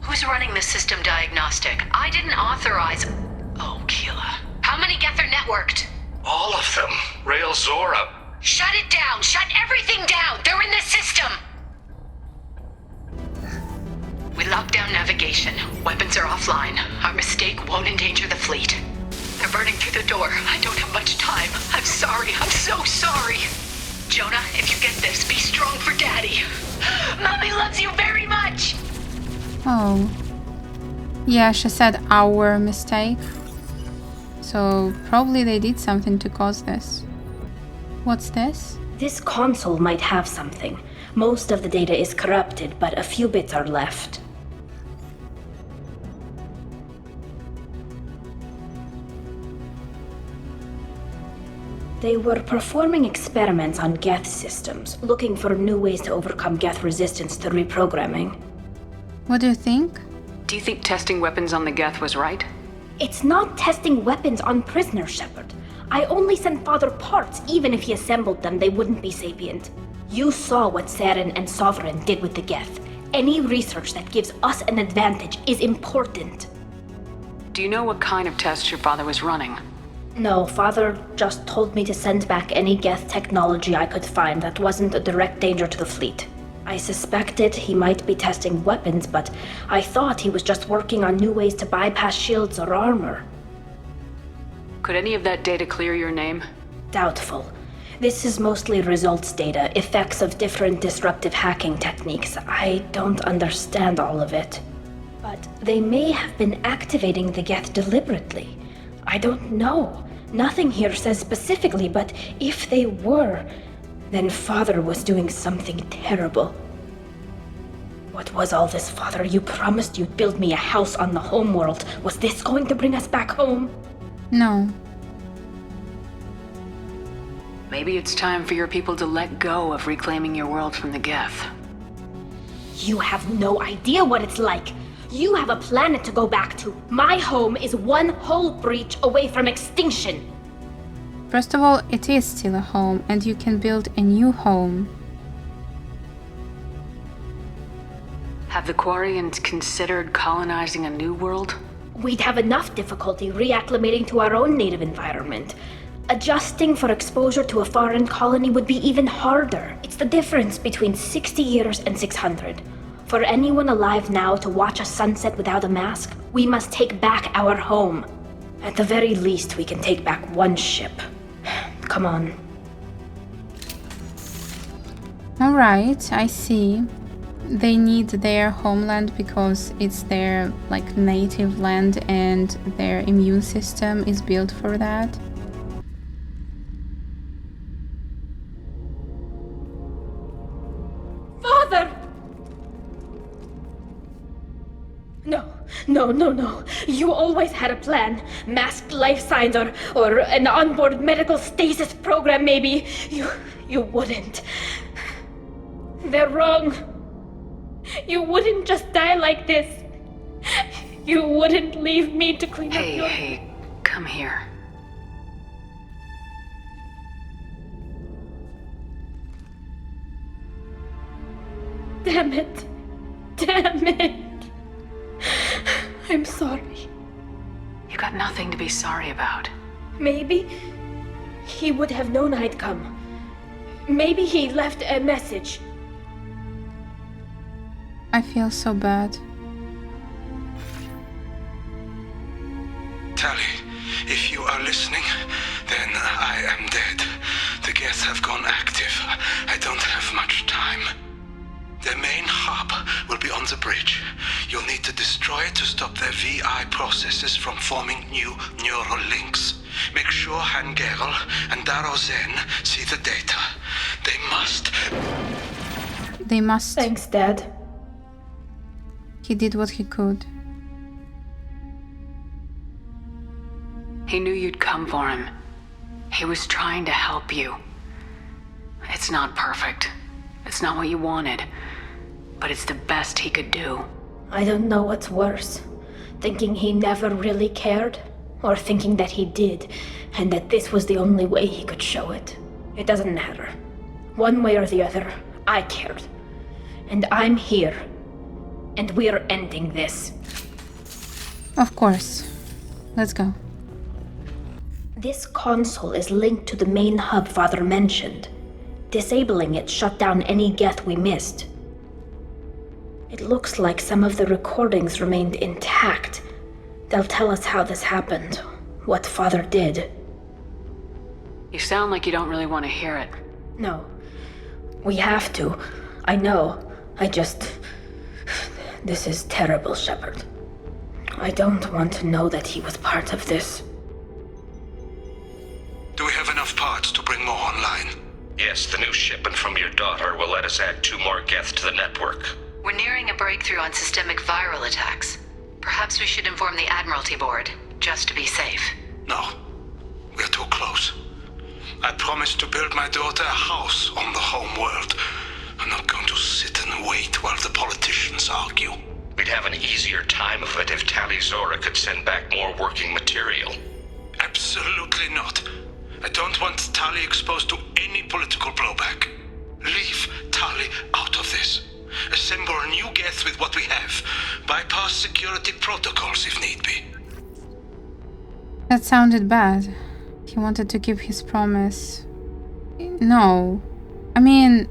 Who's running the system diagnostic? I didn't authorize... Oh, Keela. How many Geth are networked? All of them. Rail Zora. Shut it down! Shut everything down! They're in the system! We locked down navigation. Weapons are offline. Our mistake won't endanger the fleet. They're burning through the door. I don't have much time. I'm sorry. I'm so sorry. Jonah, if you get this, be strong for Daddy. Mommy loves you very much! Oh. Yeah, she said our mistake. So probably they did something to cause this. What's this? This console might have something. Most of the data is corrupted, but a few bits are left. They were performing experiments on Geth systems, looking for new ways to overcome Geth resistance to reprogramming. What do you think? Do you think testing weapons on the Geth was right? It's not testing weapons on prisoners, Shepard. I only sent Father parts. Even if he assembled them, they wouldn't be sapient. You saw what Saren and Sovereign did with the Geth. Any research that gives us an advantage is important. Do you know what kind of tests your father was running? No, Father just told me to send back any Geth technology I could find that wasn't a direct danger to the fleet. I suspected he might be testing weapons, but I thought he was just working on new ways to bypass shields or armor. Could any of that data clear your name? Doubtful. This is mostly results data, effects of different disruptive hacking techniques. I don't understand all of it. But they may have been activating the Geth deliberately. I don't know. Nothing here says specifically, but if they were, then Father was doing something terrible. What was all this, Father? You promised you'd build me a house on the homeworld. Was this going to bring us back home? No. Maybe it's time for your people to let go of reclaiming your world from the Geth. You have no idea what it's like. You have a planet to go back to. My home is one hull breach away from extinction. First of all, it is still a home, and you can build a new home. Have the Quarians considered colonizing a new world? We'd have enough difficulty reacclimating to our own native environment. Adjusting for exposure to a foreign colony would be even harder. It's the difference between 60 years and 600. For anyone alive now to watch a sunset without a mask, we must take back our home. At the very least, we can take back one ship. Come on. Alright, I see. they need their homeland because it's their like native land and their immune system is built for that. Father! No. You always had a plan. Masked life signs or an onboard medical stasis program maybe. You wouldn't. They're wrong. You wouldn't just die like this. You wouldn't leave me to clean up your... Hey, come here. Damn it. I'm sorry. You got nothing to be sorry about. Maybe he would have known I'd come. Maybe he left a message. I feel so bad. Tali, if you are listening, then I am dead. The Geth have gone active. I don't have much time. Their main hub will be on the bridge. You'll need to destroy it to stop their VI processes from forming new neural links. Make sure Hangerel and Daro Zen see the data. They must. Thanks, Dad. He did what he could. He knew you'd come for him. He was trying to help you. It's not perfect. It's not what you wanted. But it's the best he could do. I don't know what's worse. Thinking he never really cared, or thinking that he did, and that this was the only way he could show it. It doesn't matter. One way or the other, I cared. And I'm here. And we're ending this. Of course. Let's go. This console is linked to the main hub Father mentioned. Disabling it shut down any Geth we missed. It looks like some of the recordings remained intact. They'll tell us how this happened, what Father did. You sound like you don't really want to hear it. No. We have to. I know. This is terrible, Shepard. I don't want to know that he was part of this. Do we have enough parts to bring more online? Yes, the new shipment from your daughter will let us add 2 more Geth to the network. We're nearing a breakthrough on systemic viral attacks. Perhaps we should inform the Admiralty Board, just to be safe. No. We're too close. I promised to build my daughter a house on the home world. I'm not going to sit and wait while the politicians argue. We'd have an easier time of it if Tali Zora could send back more working material. Absolutely not. I don't want Tali exposed to any political blowback. Leave Tali out of this. Assemble a new Geth with what we have. Bypass security protocols if need be. That sounded bad. He wanted to keep his promise. No. I mean...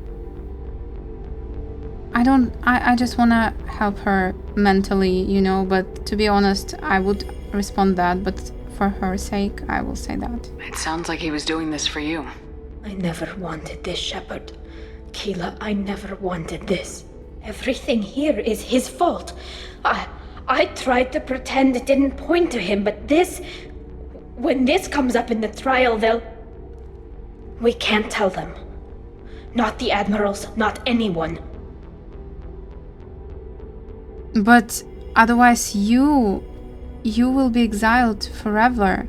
I just wanna help her mentally, you know, but to be honest, I would respond that, but for her sake, I will say that. It sounds like he was doing this for you. I never wanted this, Shepard. Keela, I never wanted this. Everything here is his fault. I tried to pretend it didn't point to him, but this... When this comes up in the trial, they'll... We can't tell them. Not the admirals, not anyone. But otherwise you will be exiled forever.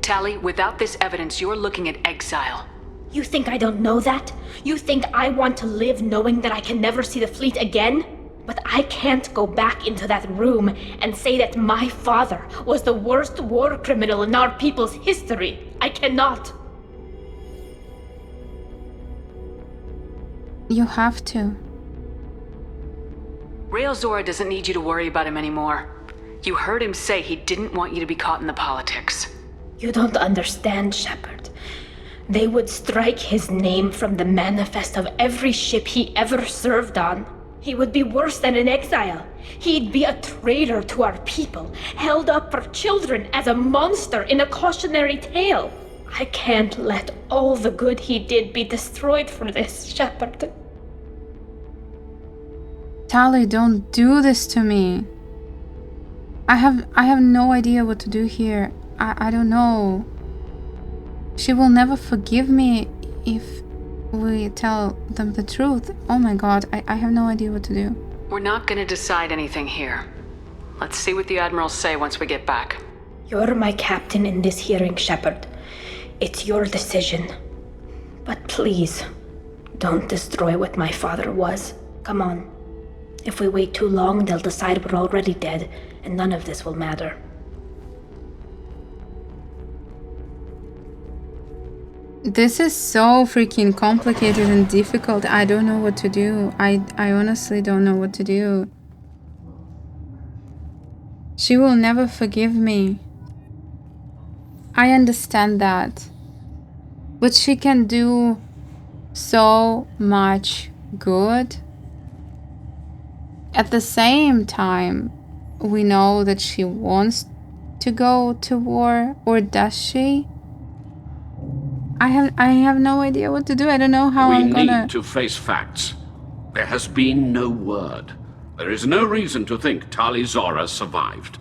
Tali, without this evidence, you're looking at exile. You think I don't know that? You think I want to live knowing that I can never see the fleet again? But I can't go back into that room and say that my father was the worst war criminal in our people's history. I cannot. You have to. Rael Zora doesn't need you to worry about him anymore. You heard him say he didn't want you to be caught in the politics. You don't understand, Shepard. They would strike his name from the manifest of every ship he ever served on. He would be worse than an exile. He'd be a traitor to our people, held up for children as a monster in a cautionary tale. I can't let all the good he did be destroyed for this, Shepard. Tali, don't do this to me. I have no idea what to do here. I don't know. She will never forgive me if we tell them the truth. Oh my god, I have no idea what to do. We're not gonna decide anything here. Let's see what the admirals say once we get back. You're my captain in this hearing, Shepard. It's your decision. But please, don't destroy what my father was. Come on. If we wait too long, they'll decide we're already dead, and none of this will matter. This is so freaking complicated and difficult. I don't know what to do. I honestly don't know what to do. She will never forgive me. I understand that. But she can do so much good. At the same time, we know that she wants to go to war, or does she? I have no idea what to do. I don't know how I'm gonna... We need to face facts. There has been no word. There is no reason to think Tali Zora survived.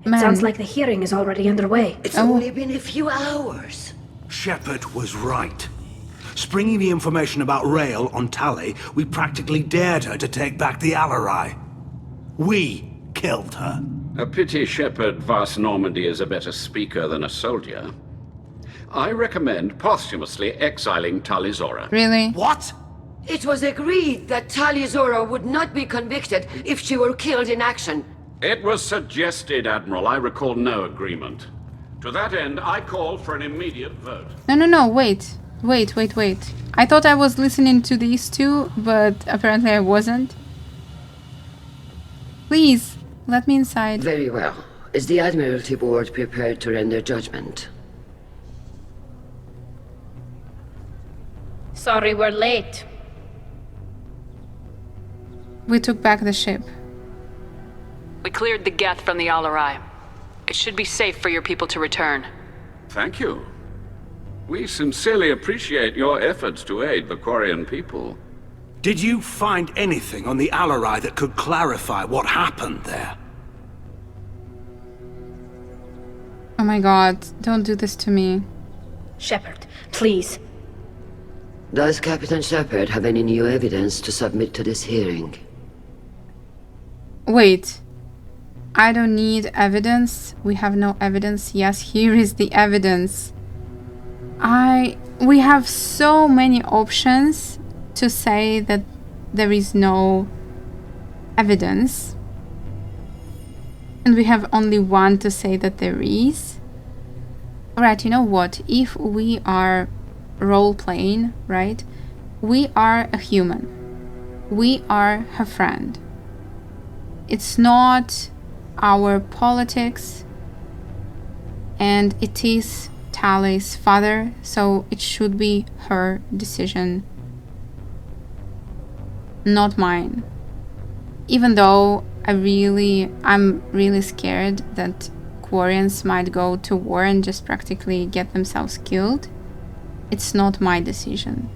It sounds like the hearing is already underway. It's only been a few hours. Shepard was right. Springing the information about Rael on Tali, we practically dared her to take back the Alarai. We killed her. A pity Shepard Vas Normandy is a better speaker than a soldier. I recommend posthumously exiling Tali Zora. Really? What? It was agreed that Tali Zora would not be convicted if she were killed in action. It was suggested, Admiral. I recall no agreement. To that end, I call for an immediate vote. No, wait. I thought I was listening to these two, but apparently I wasn't. Please, let me inside. Very well. Is the Admiralty Board prepared to render judgment? Sorry we're late. We took back the ship. We cleared the Geth from the Alarai. It should be safe for your people to return. Thank you. We sincerely appreciate your efforts to aid the Quarian people. Did you find anything on the Alarai that could clarify what happened there? Oh my god, don't do this to me. Shepard, please. Does Captain Shepard have any new evidence to submit to this hearing? Wait. I don't need evidence. We have no evidence. Yes, here is the evidence. We have so many options to say that there is no evidence. And we have only one to say that there is. Alright, you know what? If we are role-playing, right? We are a human. We are her friend. It's not our politics, and it is Tali's father, so it should be her decision, not mine. Even though I'm really scared that Quarians might go to war and just practically get themselves killed. It's not my decision.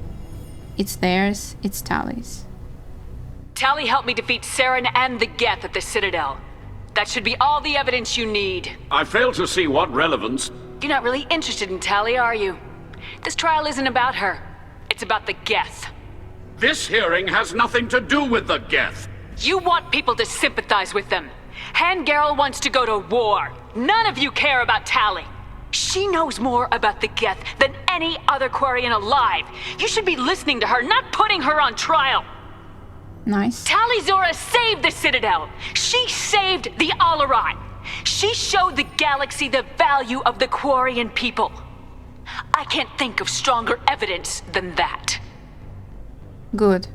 It's theirs, it's Tali's. Tali helped me defeat Saren and the Geth at the Citadel. That should be all the evidence you need. I fail to see what relevance... You're not really interested in Tali, are you? This trial isn't about her. It's about the Geth. This hearing has nothing to do with the Geth. You want people to sympathize with them. Han Garel wants to go to war. None of you care about Tali. She knows more about the Geth than any other Quarian alive. You should be listening to her, not putting her on trial. Nice. Tali Zora saved the Citadel. She saved the Alarai. She showed the galaxy the value of the Quarian people. I can't think of stronger evidence than that. Good.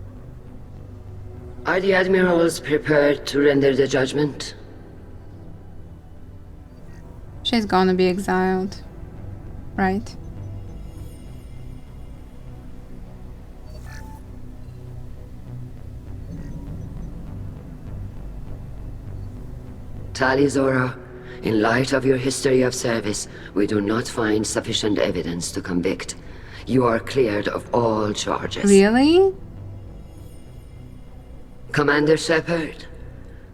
Are the admirals prepared to render the judgment? She's gonna be exiled, right? Tali Zora, In light of your history of service, we do not find sufficient evidence to convict. You are cleared of all charges. Really? Commander Shepard,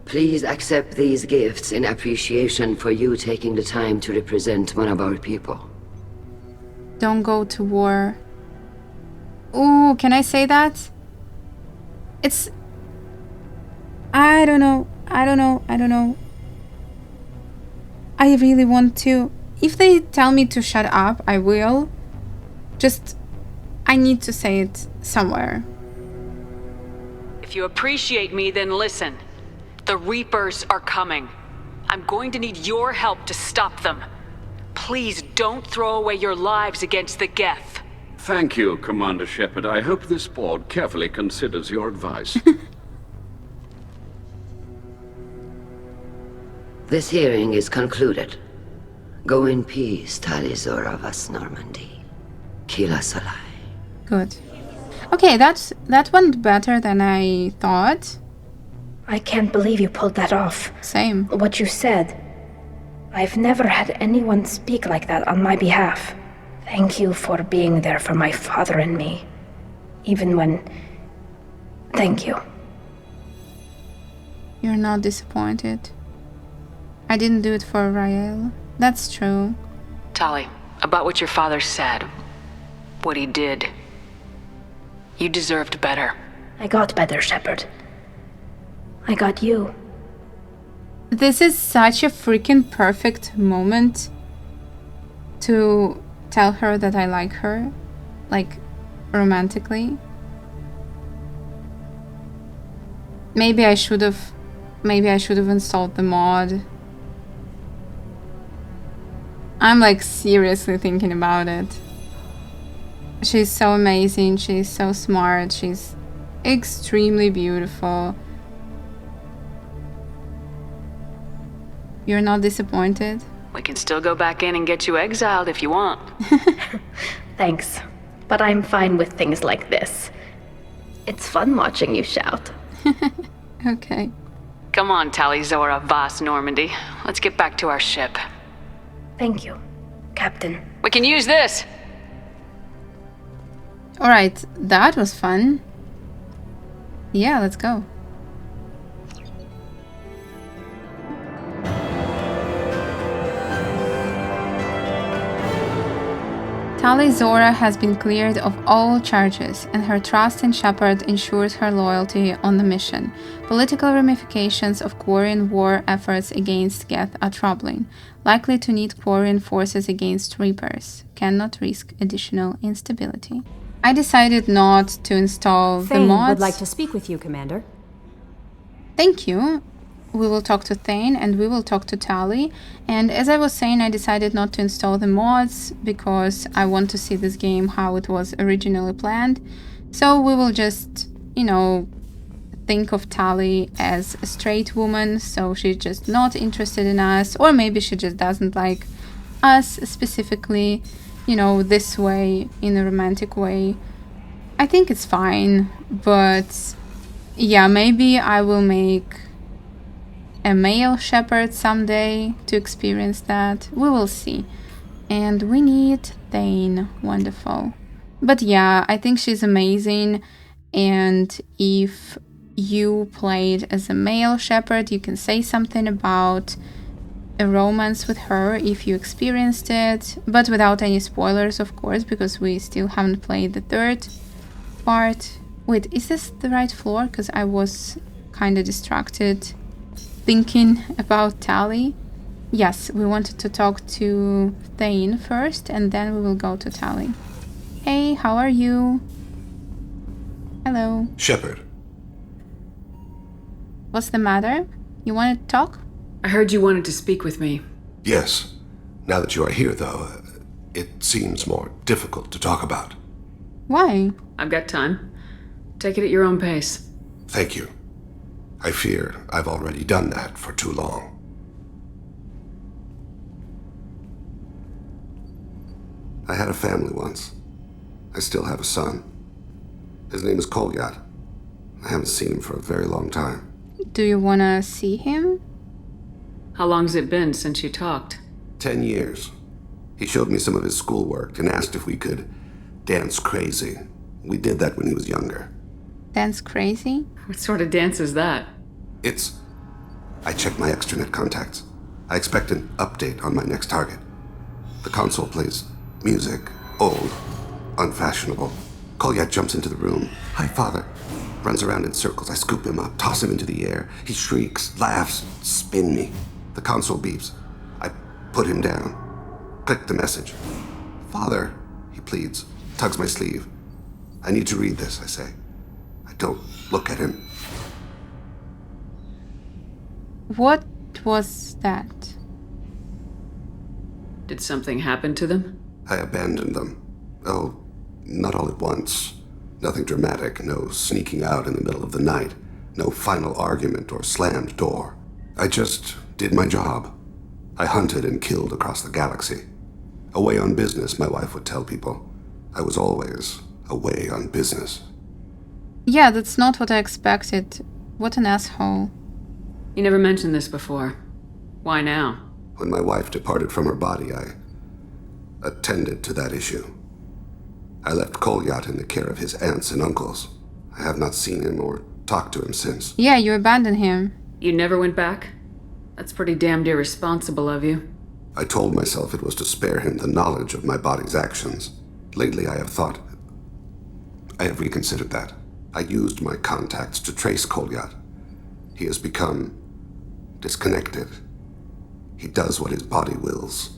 please accept these gifts in appreciation for you taking the time to represent one of our people. Don't go to war. Ooh, can I say that? It's... I don't know. I really want to. If they tell me to shut up, I will. Just, I need to say it somewhere. If you appreciate me, then listen. The Reapers are coming. I'm going to need your help to stop them. Please don't throw away your lives against the Geth. Thank you, Commander Shepard. I hope this board carefully considers your advice. This hearing is concluded. Go in peace, Tali Zora Vas Normandy. Kila Salai. Good. Okay, that went better than I thought. I can't believe you pulled that off. Same. What you said. I've never had anyone speak like that on my behalf. Thank you for being there for my father and me. Even when... Thank you. You're not disappointed. I didn't do it for Rael. That's true. Tali, about what your father said, what he did, you deserved better. I got better, Shepard. I got you. This is such a freaking perfect moment to tell her that I like her, like, romantically. Maybe I should have installed the mod. I'm like seriously thinking about it. She's so amazing, she's so smart, she's extremely beautiful. You're not disappointed? We can still go back in and get you exiled if you want. Thanks, but I'm fine with things like this. It's fun watching you shout. Okay. Come on, Tali Zora Vas Normandy. Let's get back to our ship. Thank you, Captain. We can use this! Alright, that was fun. Yeah, let's go. Tali Zora has been cleared of all charges, and her trust in Shepard ensures her loyalty on the mission. Political ramifications of Quarian war efforts against Geth are troubling, likely to need Quarian forces against Reapers. Cannot risk additional instability. I decided not to install the Thane mods. would like to speak with you, Commander. Thank you. We will talk to Thane and we will talk to Tali. And as I was saying, I decided not to install the mods because I want to see this game how it was originally planned. So we will just, think of Tali as a straight woman, so she's just not interested in us, or maybe she just doesn't like us specifically, this way, in a romantic way. I think it's fine, but yeah, maybe I will make a male Shepard someday to experience that. We will see. And we need Thane. Wonderful. But yeah, I think she's amazing. And if you played as a male Shepard, you can say something about a romance with her if you experienced it. But without any spoilers, of course, because we still haven't played the third part. Wait, is this the right floor? Because I was kind of distracted thinking about Tali. Yes, we wanted to talk to Thane first, and then we will go to Tali. Hey, how are you? Hello. Shepard. What's the matter? You want to talk? I heard you wanted to speak with me. Yes. Now that you are here, though, it seems more difficult to talk about. Why? I've got time. Take it at your own pace. Thank you. I fear I've already done that for too long. I had a family once. I still have a son. His name is Kolyat. I haven't seen him for a very long time. Do you want to see him? How long's it been since you talked? 10 years. He showed me some of his schoolwork and asked if we could dance crazy. We did that when he was younger. Dance crazy? What sort of dance is that? I checked my extranet contacts. I expect an update on my next target. The console plays music, old, unfashionable. Kolyat jumps into the room. Hi, father. Runs around in circles. I scoop him up, toss him into the air. He shrieks, laughs, spin me. The console beeps. I put him down. Click the message. Father, he pleads, tugs my sleeve. I need to read this, I say. I don't look at him. What was that? Did something happen to them? I abandoned them. Oh, not all at once. Nothing dramatic, no sneaking out in the middle of the night, no final argument or slammed door. I just did my job. I hunted and killed across the galaxy. Away on business, my wife would tell people. I was always away on business. Yeah, that's not what I expected. What an asshole. You never mentioned this before. Why now? When my wife departed from her body, I attended to that issue. I left Kolyat in the care of his aunts and uncles. I have not seen him or talked to him since. Yeah, you abandoned him. You never went back? That's pretty damned irresponsible of you. I told myself it was to spare him the knowledge of my body's actions. Lately, I have reconsidered that. I used my contacts to trace Kolyat. He has become disconnected. He does what his body wills.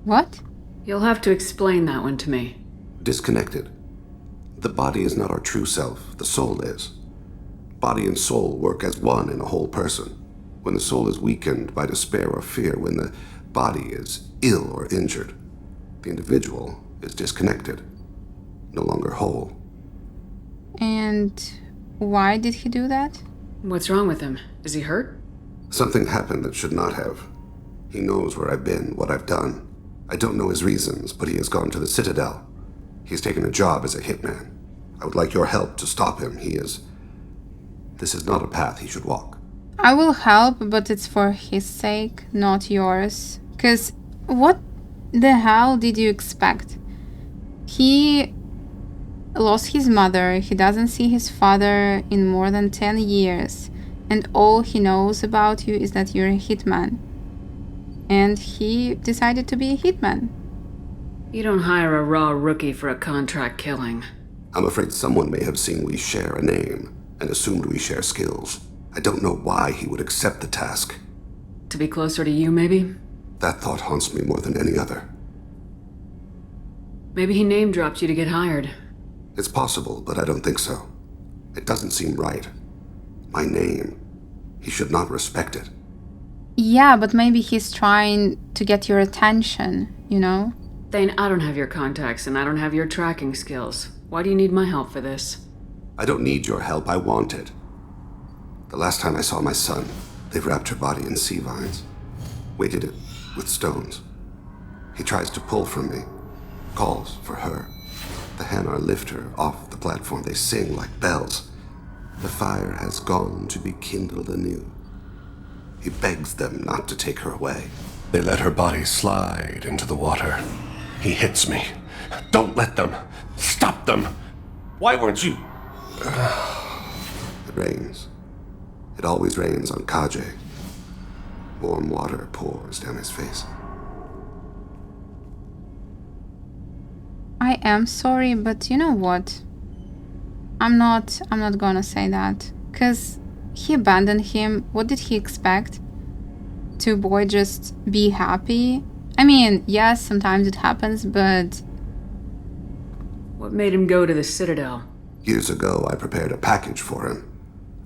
What? You'll have to explain that one to me. Disconnected. The body is not our true self, the soul is. Body and soul work as one in a whole person. When the soul is weakened by despair or fear, when the body is ill or injured, the individual is disconnected, no longer whole. And why did he do that? What's wrong with him? Is he hurt? Something happened that should not have. He knows where I've been, what I've done. I don't know his reasons, but he has gone to the Citadel. He's taken a job as a hitman. I would like your help to stop him. This is not a path he should walk. I will help, but it's for his sake, not yours. 'Cause what the hell did you expect? He lost his mother, he doesn't see his father in more than 10 years, and all he knows about you is that you're a hitman. And he decided to be a hitman. You don't hire a raw rookie for a contract killing. I'm afraid someone may have seen we share a name and assumed we share skills. I don't know why he would accept the task. To be closer to you, maybe? That thought haunts me more than any other. Maybe he name-dropped you to get hired. It's possible, but I don't think so. It doesn't seem right. My name. He should not respect it. Yeah, but maybe he's trying to get your attention, you know? Thane, I don't have your contacts and I don't have your tracking skills. Why do you need my help for this? I don't need your help. I want it. The last time I saw my son, they wrapped her body in sea vines, weighted it with stones. He tries to pull from me, calls for her. The Hanar lift her off the platform. They sing like bells. The fire has gone to be kindled anew. He begs them not to take her away. They let her body slide into the water. He hits me. Don't let them! Stop them! Why weren't you? It rains. It always rains on Kaje. Warm water pours down his face. I am sorry, but you know what? I'm not gonna say that. 'Cause he abandoned him. What did he expect? To boy just be happy? I mean, yes, sometimes it happens, but... What made him go to the Citadel? Years ago, I prepared a package for him.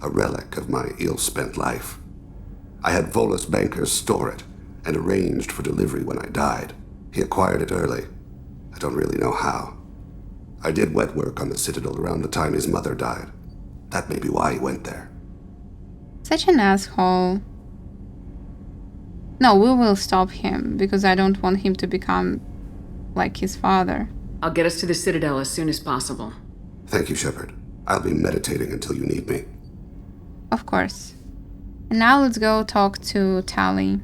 A relic of my ill-spent life. I had Volus bankers store it, and arranged for delivery when I died. He acquired it early. I don't really know how. I did wet work on the Citadel around the time his mother died. That may be why he went there. Such an asshole. No, we will stop him, because I don't want him to become like his father. I'll get us to the Citadel as soon as possible. Thank you, Shepard. I'll be meditating until you need me. Of course. And now let's go talk to Tali.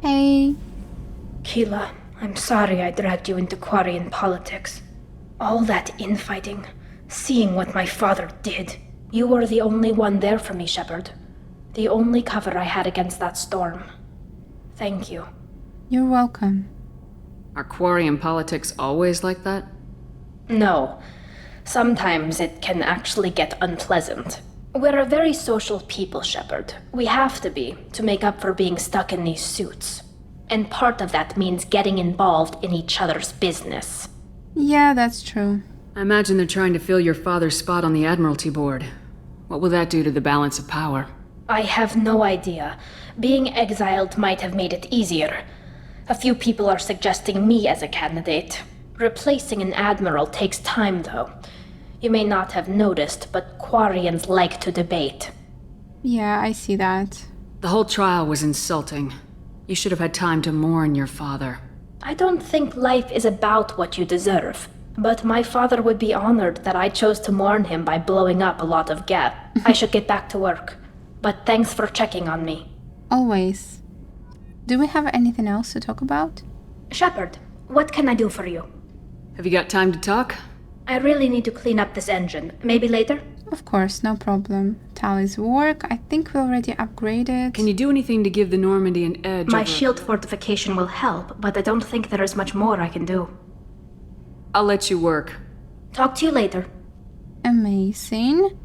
Hey. Keela, I'm sorry I dragged you into Quarian politics. All that infighting, seeing what my father did. You were the only one there for me, Shepard. The only cover I had against that storm. Thank you. You're welcome. Are Quarian politics always like that? No. Sometimes it can actually get unpleasant. We're a very social people, Shepard. We have to be, to make up for being stuck in these suits. And part of that means getting involved in each other's business. Yeah, that's true. I imagine they're trying to fill your father's spot on the Admiralty Board. What will that do to the balance of power? I have no idea. Being exiled might have made it easier. A few people are suggesting me as a candidate. Replacing an admiral takes time, though. You may not have noticed, but Quarians like to debate. Yeah, I see that. The whole trial was insulting. You should have had time to mourn your father. I don't think life is about what you deserve. But my father would be honored that I chose to mourn him by blowing up a lot of gas. I should get back to work. But thanks for checking on me. Always. Do we have anything else to talk about? Shepard, what can I do for you? Have you got time to talk? I really need to clean up this engine. Maybe later? Of course, no problem. Tali's work, I think we already upgraded. Can you do anything to give the Normandy an edge? My shield fortification will help, but I don't think there is much more I can do. I'll let you work. Talk to you later. Amazing.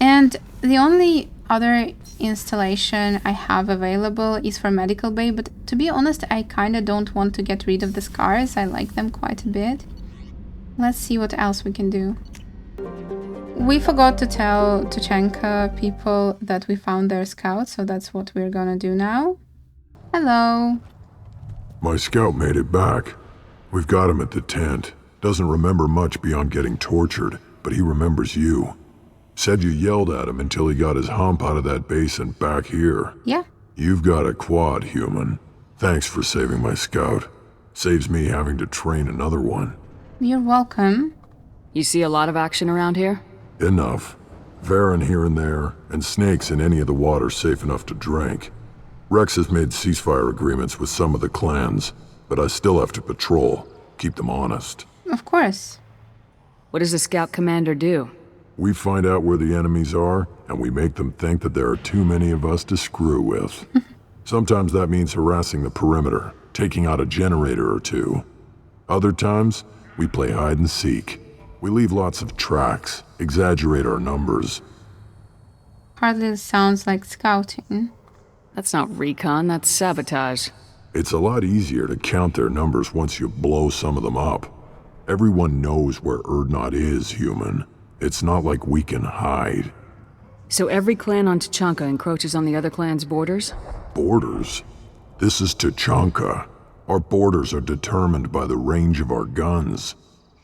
And the only other installation I have available is for medical bay, but to be honest, I kinda don't want to get rid of the scars. I like them quite a bit. Let's see what else we can do. We forgot to tell Tuchenka people that we found their scout, so that's what we're gonna do now. Hello. My scout made it back. We've got him at the tent. Doesn't remember much beyond getting tortured, but he remembers you. Said you yelled at him until he got his hump out of that basin back here. Yeah. You've got a quad, human. Thanks for saving my scout. Saves me having to train another one. You're welcome. You see a lot of action around here? Enough. Varen here and there, and snakes in any of the water safe enough to drink. Rex has made ceasefire agreements with some of the clans, but I still have to patrol, keep them honest. Of course. What does the scout commander do? We find out where the enemies are, and we make them think that there are too many of us to screw with. Sometimes that means harassing the perimeter, taking out a generator or two. Other times, we play hide and seek. We leave lots of tracks, exaggerate our numbers. Hardly sounds like scouting. That's not recon, that's sabotage. It's a lot easier to count their numbers once you blow some of them up. Everyone knows where Erdnot is, human. It's not like we can hide. So every clan on Tuchenka encroaches on the other clan's borders? Borders? This is Tuchenka. Our borders are determined by the range of our guns.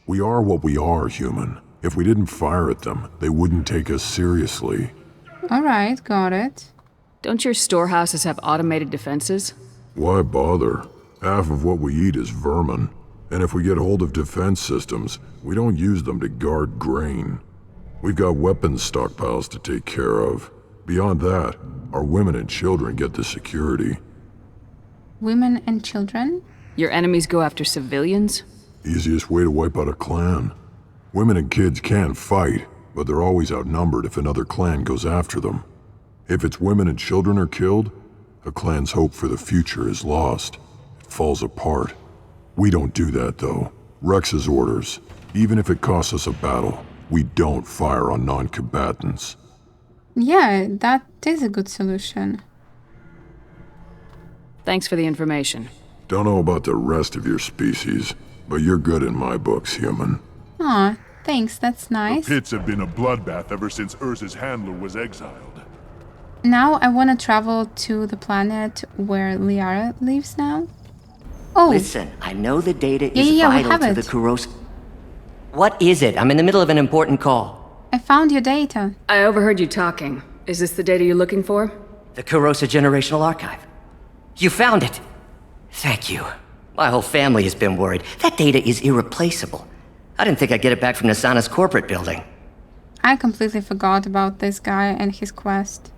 We are what we are, human. If we didn't fire at them, they wouldn't take us seriously. Alright, got it. Don't your storehouses have automated defenses? Why bother? Half of what we eat is vermin. And if we get hold of defense systems, we don't use them to guard grain. We've got weapons stockpiles to take care of. Beyond that, our women and children get the security. Women and children? Your enemies go after civilians? Easiest way to wipe out a clan. Women and kids can fight, but they're always outnumbered if another clan goes after them. If its women and children are killed, a clan's hope for the future is lost. It falls apart. We don't do that, though. Rex's orders. Even if it costs us a battle, we don't fire on non-combatants. Yeah, that is a good solution. Thanks for the information. Don't know about the rest of your species, but you're good in my books, human. Aw, thanks, that's nice. The pits have been a bloodbath ever since Urza's handler was exiled. Now I want to travel to the planet where Liara lives now. Oh. Listen, I know the data is we vital have to it. the Kuros. What is it? I'm in the middle of an important call. I found your data. I overheard you talking. Is this the data you're looking for? The Kurosa Generational Archive. You found it! Thank you. My whole family has been worried. That data is irreplaceable. I didn't think I'd get it back from Nasana's corporate building. I completely forgot about this guy and his quest.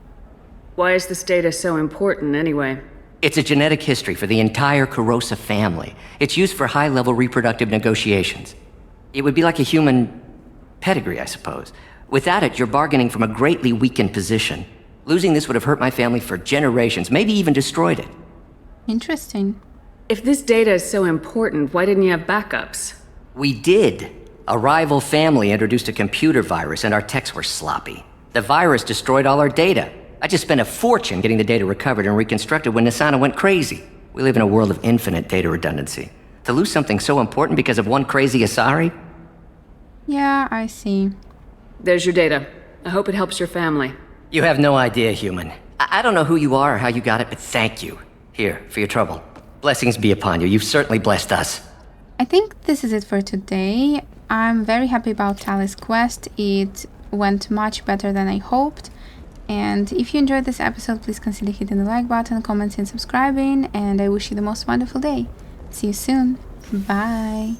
Why is this data so important, anyway? It's a genetic history for the entire Corrosa family. It's used for high-level reproductive negotiations. It would be like a human pedigree, I suppose. Without it, you're bargaining from a greatly weakened position. Losing this would have hurt my family for generations, maybe even destroyed it. Interesting. If this data is so important, why didn't you have backups? We did. A rival family introduced a computer virus and our techs were sloppy. The virus destroyed all our data. I just spent a fortune getting the data recovered and reconstructed when Nisana went crazy. We live in a world of infinite data redundancy. To lose something so important because of one crazy Asari? Yeah, I see. There's your data. I hope it helps your family. You have no idea, human. I don't know who you are or how you got it, but thank you. Here, for your trouble. Blessings be upon you. You've certainly blessed us. I think this is it for today. I'm very happy about Tali's quest. It went much better than I hoped. And if you enjoyed this episode, please consider hitting the like button, commenting, and subscribing. And I wish you the most wonderful day. See you soon. Bye.